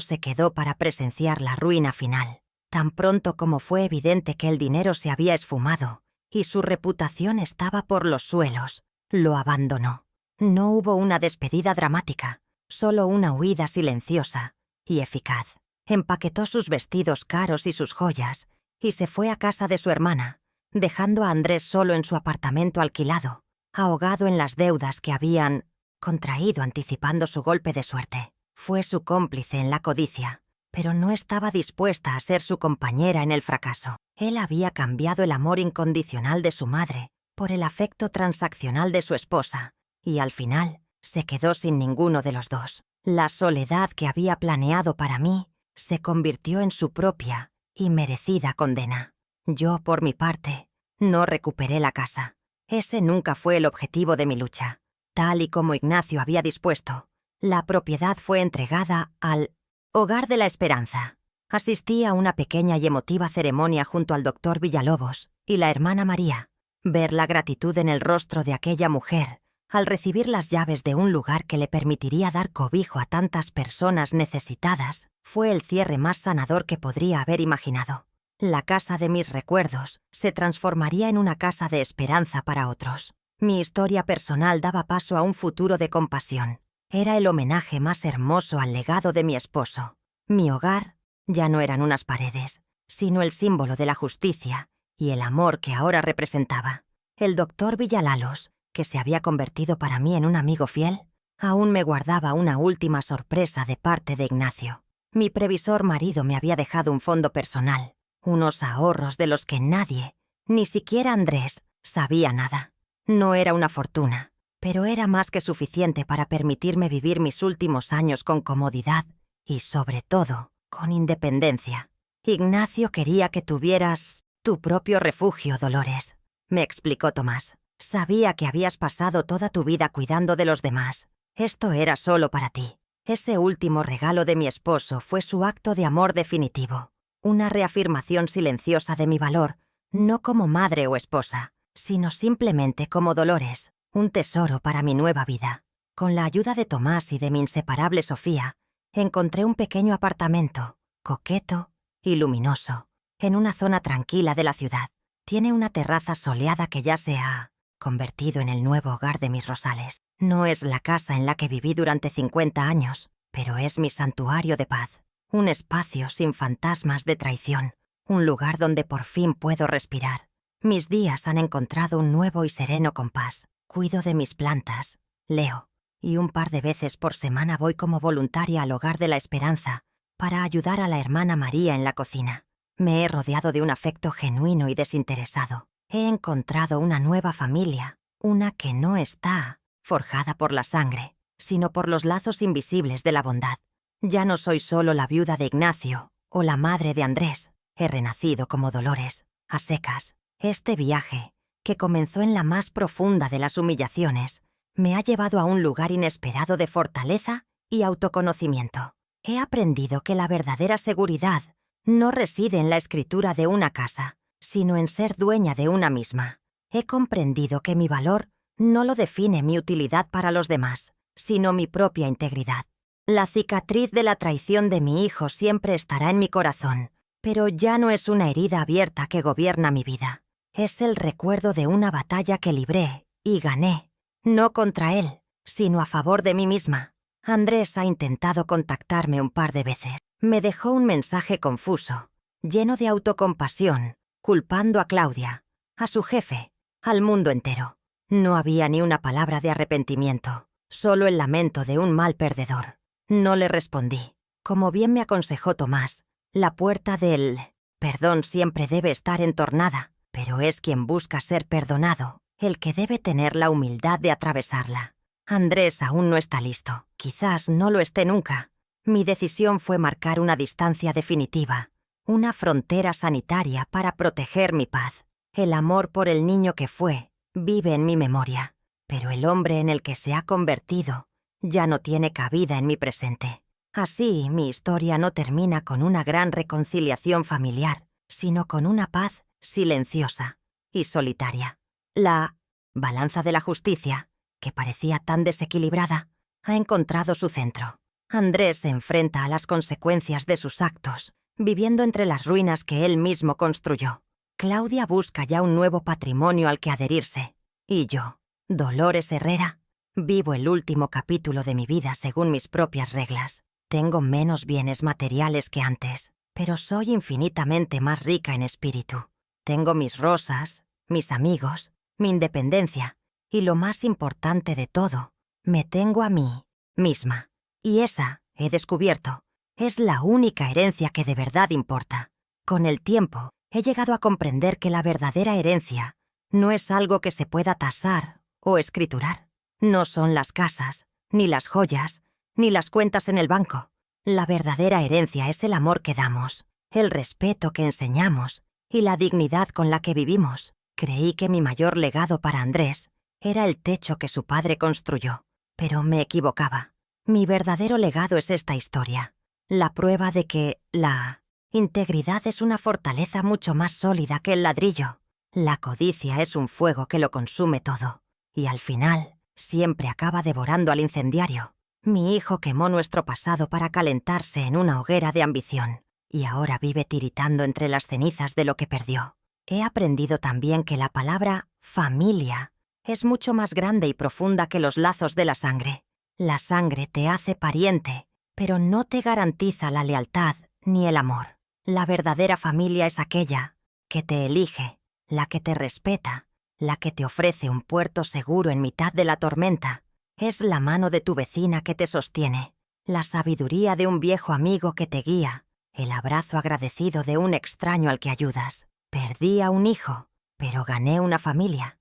se quedó para presenciar la ruina final. Tan pronto como fue evidente que el dinero se había esfumado y su reputación estaba por los suelos, lo abandonó. No hubo una despedida dramática, solo una huida silenciosa y eficaz. Empaquetó sus vestidos caros y sus joyas y se fue a casa de su hermana, dejando a Andrés solo en su apartamento alquilado, ahogado en las deudas que habían contraído anticipando su golpe de suerte. Fue su cómplice en la codicia, pero no estaba dispuesta a ser su compañera en el fracaso. Él había cambiado el amor incondicional de su madre por el afecto transaccional de su esposa, y al final se quedó sin ninguno de los dos. La soledad que había planeado para mí se convirtió en su propia y merecida condena. Yo, por mi parte, no recuperé la casa. Ese nunca fue el objetivo de mi lucha. Tal y como Ignacio había dispuesto, la propiedad fue entregada al Hogar de la Esperanza. Asistí a una pequeña y emotiva ceremonia junto al doctor Villalobos y la hermana María. Ver la gratitud en el rostro de aquella mujer al recibir las llaves de un lugar que le permitiría dar cobijo a tantas personas necesitadas fue el cierre más sanador que podría haber imaginado. La casa de mis recuerdos se transformaría en una casa de esperanza para otros. Mi historia personal daba paso a un futuro de compasión. Era el homenaje más hermoso al legado de mi esposo. Mi hogar ya no eran unas paredes, sino el símbolo de la justicia y el amor que ahora representaba. El doctor Villalalós, que se había convertido para mí en un amigo fiel, aún me guardaba una última sorpresa de parte de Ignacio. Mi previsor marido me había dejado un fondo personal, unos ahorros de los que nadie, ni siquiera Andrés, sabía nada. No era una fortuna, pero era más que suficiente para permitirme vivir mis últimos años con comodidad y, sobre todo, con independencia. Ignacio quería que tuvieras tu propio refugio, Dolores, me explicó Tomás. Sabía que habías pasado toda tu vida cuidando de los demás. Esto era solo para ti. Ese último regalo de mi esposo fue su acto de amor definitivo, una reafirmación silenciosa de mi valor, no como madre o esposa, sino simplemente como Dolores, un tesoro para mi nueva vida. Con la ayuda de Tomás y de mi inseparable Sofía, encontré un pequeño apartamento, coqueto y luminoso, en una zona tranquila de la ciudad. Tiene una terraza soleada que ya se ha convertido en el nuevo hogar de mis rosales. No es la casa en la que viví durante 50 años, pero es mi santuario de paz, un espacio sin fantasmas de traición, un lugar donde por fin puedo respirar. Mis días han encontrado un nuevo y sereno compás. Cuido de mis plantas, leo, y un par de veces por semana voy como voluntaria al Hogar de la Esperanza para ayudar a la hermana María en la cocina. Me he rodeado de un afecto genuino y desinteresado. He encontrado una nueva familia, una que no está forjada por la sangre, sino por los lazos invisibles de la bondad. Ya no soy solo la viuda de Ignacio o la madre de Andrés. He renacido como Dolores, a secas. Este viaje, que comenzó en la más profunda de las humillaciones, me ha llevado a un lugar inesperado de fortaleza y autoconocimiento. He aprendido que la verdadera seguridad no reside en la escritura de una casa, sino en ser dueña de una misma. He comprendido que mi valor no lo define mi utilidad para los demás, sino mi propia integridad. La cicatriz de la traición de mi hijo siempre estará en mi corazón, pero ya no es una herida abierta que gobierna mi vida. Es el recuerdo de una batalla que libré y gané, no contra él, sino a favor de mí misma. Andrés ha intentado contactarme un par de veces. Me dejó un mensaje confuso, lleno de autocompasión, culpando a Claudia, a su jefe, al mundo entero. No había ni una palabra de arrepentimiento, solo el lamento de un mal perdedor. No le respondí. Como bien me aconsejó Tomás, la puerta del perdón siempre debe estar entornada, pero es quien busca ser perdonado el que debe tener la humildad de atravesarla. Andrés aún no está listo, quizás no lo esté nunca. Mi decisión fue marcar una distancia definitiva, una frontera sanitaria para proteger mi paz. El amor por el niño que fue vive en mi memoria, pero el hombre en el que se ha convertido ya no tiene cabida en mi presente. Así, mi historia no termina con una gran reconciliación familiar, sino con una paz silenciosa y solitaria. La balanza de la justicia, que parecía tan desequilibrada, ha encontrado su centro. Andrés se enfrenta a las consecuencias de sus actos viviendo entre las ruinas que él mismo construyó. Claudia busca ya un nuevo patrimonio al que adherirse. Y yo, Dolores Herrera, vivo el último capítulo de mi vida según mis propias reglas. Tengo menos bienes materiales que antes, pero soy infinitamente más rica en espíritu. Tengo mis rosas, mis amigos, mi independencia y lo más importante de todo, me tengo a mí misma. Y esa, he descubierto, es la única herencia que de verdad importa. Con el tiempo, he llegado a comprender que la verdadera herencia no es algo que se pueda tasar o escriturar. No son las casas, ni las joyas, ni las cuentas en el banco. La verdadera herencia es el amor que damos, el respeto que enseñamos y la dignidad con la que vivimos. Creí que mi mayor legado para Andrés era el techo que su padre construyó, pero me equivocaba. Mi verdadero legado es esta historia, la prueba de que la integridad es una fortaleza mucho más sólida que el ladrillo. La codicia es un fuego que lo consume todo, y al final siempre acaba devorando al incendiario. Mi hijo quemó nuestro pasado para calentarse en una hoguera de ambición, y ahora vive tiritando entre las cenizas de lo que perdió. He aprendido también que la palabra familia es mucho más grande y profunda que los lazos de la sangre. La sangre te hace pariente, pero no te garantiza la lealtad ni el amor. La verdadera familia es aquella que te elige, la que te respeta, la que te ofrece un puerto seguro en mitad de la tormenta. Es la mano de tu vecina que te sostiene, la sabiduría de un viejo amigo que te guía, el abrazo agradecido de un extraño al que ayudas. Perdí a un hijo, pero gané una familia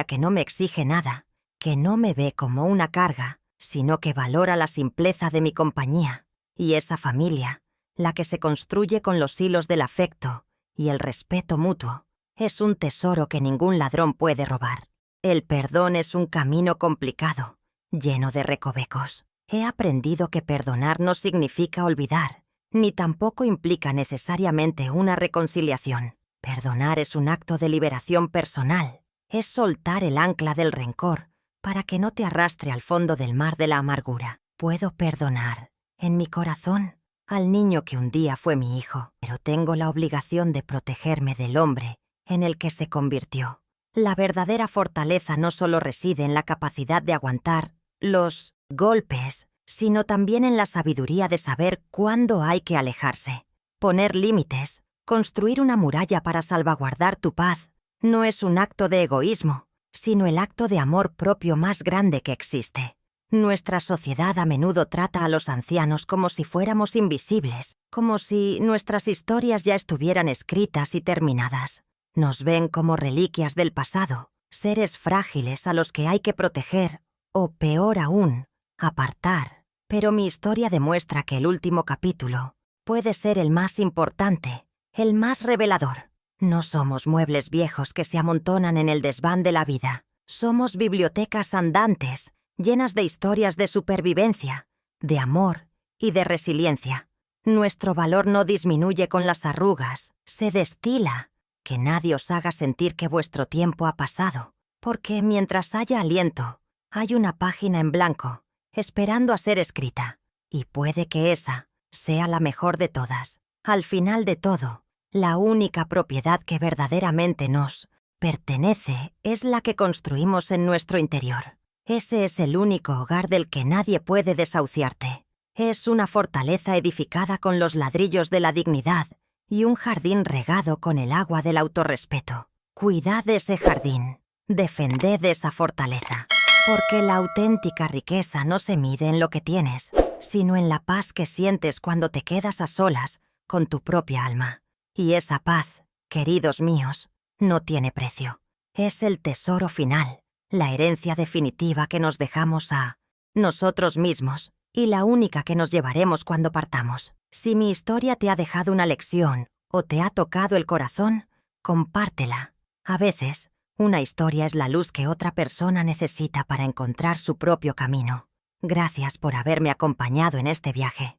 que no me exige nada, que no me ve como una carga, sino que valora la simpleza de mi compañía. Y esa familia, la que se construye con los hilos del afecto y el respeto mutuo, es un tesoro que ningún ladrón puede robar. El perdón es un camino complicado, lleno de recovecos. He aprendido que perdonar no significa olvidar, ni tampoco implica necesariamente una reconciliación. Perdonar es un acto de liberación personal, es soltar el ancla del rencor para que no te arrastre al fondo del mar de la amargura. Puedo perdonar, en mi corazón, al niño que un día fue mi hijo, pero tengo la obligación de protegerme del hombre en el que se convirtió. La verdadera fortaleza no solo reside en la capacidad de aguantar los golpes, sino también en la sabiduría de saber cuándo hay que alejarse. Poner límites, construir una muralla para salvaguardar tu paz, no es un acto de egoísmo, sino el acto de amor propio más grande que existe. Nuestra sociedad a menudo trata a los ancianos como si fuéramos invisibles, como si nuestras historias ya estuvieran escritas y terminadas. Nos ven como reliquias del pasado, seres frágiles a los que hay que proteger, o peor aún, apartar. Pero mi historia demuestra que el último capítulo puede ser el más importante, el más revelador. No somos muebles viejos que se amontonan en el desván de la vida. Somos bibliotecas andantes, llenas de historias de supervivencia, de amor y de resiliencia. Nuestro valor no disminuye con las arrugas, se destila. Que nadie os haga sentir que vuestro tiempo ha pasado, porque mientras haya aliento, hay una página en blanco, esperando a ser escrita, y puede que esa sea la mejor de todas. Al final de todo, la única propiedad que verdaderamente nos pertenece es la que construimos en nuestro interior. Ese es el único hogar del que nadie puede desahuciarte. Es una fortaleza edificada con los ladrillos de la dignidad y un jardín regado con el agua del autorrespeto. Cuidad de ese jardín, defended esa fortaleza, porque la auténtica riqueza no se mide en lo que tienes, sino en la paz que sientes cuando te quedas a solas con tu propia alma. Y esa paz, queridos míos, no tiene precio. Es el tesoro final, la herencia definitiva que nos dejamos a nosotros mismos y la única que nos llevaremos cuando partamos. Si mi historia te ha dejado una lección o te ha tocado el corazón, compártela. A veces, una historia es la luz que otra persona necesita para encontrar su propio camino. Gracias por haberme acompañado en este viaje.